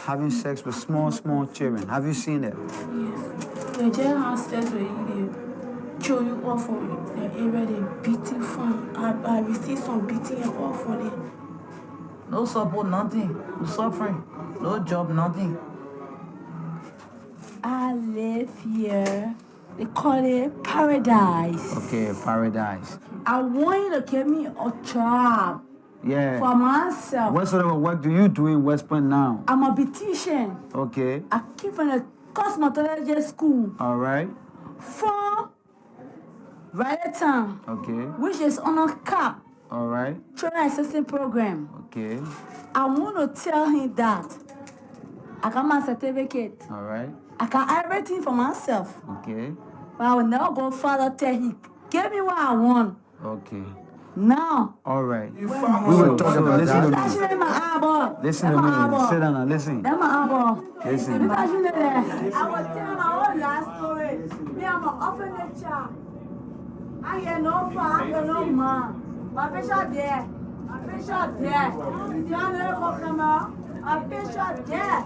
having sex with small children. Have you seen it? Yes. They just have sex with you. Throw you off for the area they beating from. I received some beating and all for them. No support, nothing. No suffering. No job, nothing. I live here. They call it paradise. Okay, paradise. I want you to give me a job. Yeah. For myself. What sort of work do you do in West Point now? I'm a beautician. Okay. I came from a cosmetology school. All right. From Town. Okay. Which is on a CAP. All right. Training assistant program. Okay. I want to tell him that I got my certificate. All right. I got everything for myself. Okay. But I will never go further till he gave me what I want. Okay. Now. All right. We will talk about this. Listen to me. Listen to me. Sit down and listen. That's my eyeball. Listen. I will tell my whole life story. Me, I'm an orphanage child. I get no far, I get no man. My fish are there. My fish are there. You never come out. My fish are there.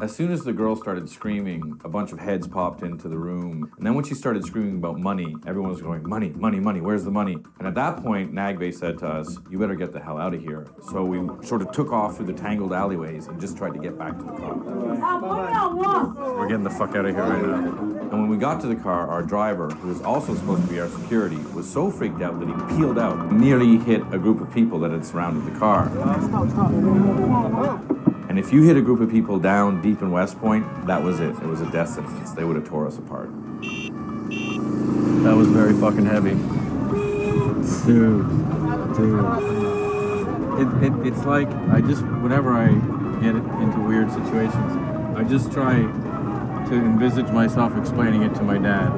As soon as the girl started screaming, a bunch of heads popped into the room. And then when she started screaming about money, everyone was going, money, money, money, where's the money? And at that point, Nagbe said to us, you better get the hell out of here. So we sort of took off through the tangled alleyways and just tried to get back to the car. We're getting the fuck out of here right now. And when we got to the car, our driver, who was also supposed to be our security, was so freaked out that he peeled out, nearly hit a group of people that had surrounded the car. And if you hit a group of people down deep in West Point, that was it. It was a death sentence. They would have tore us apart. That was very fucking heavy. Dude. It's like, whenever I get into weird situations, I just try to envisage myself explaining it to my dad.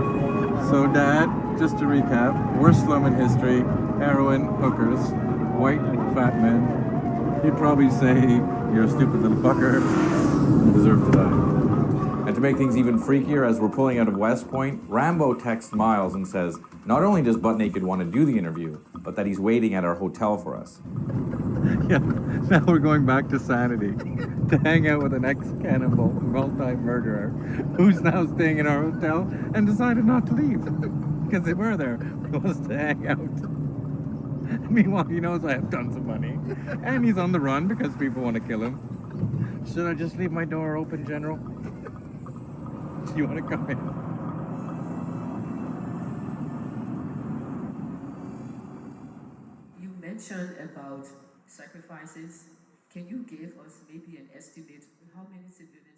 So Dad, just to recap, worst slum in history, heroin, hookers, white, fat men. He'd probably say, you're a stupid little fucker, you deserve to die. And to make things even freakier, as we're pulling out of West Point, Rambo texts Miles and says, not only does Butt Naked want to do the interview, but that he's waiting at our hotel for us. Yeah, now we're going back to Sanity to hang out with an ex-cannibal, multi-murderer, who's now staying in our hotel and decided not to leave. Because they were there, he wants to hang out. Meanwhile, he knows I have tons of money, and he's on the run because people want to kill him. Should I just leave my door open, General? Do you want to come in? You mentioned about sacrifices. Can you give us maybe an estimate how many civilians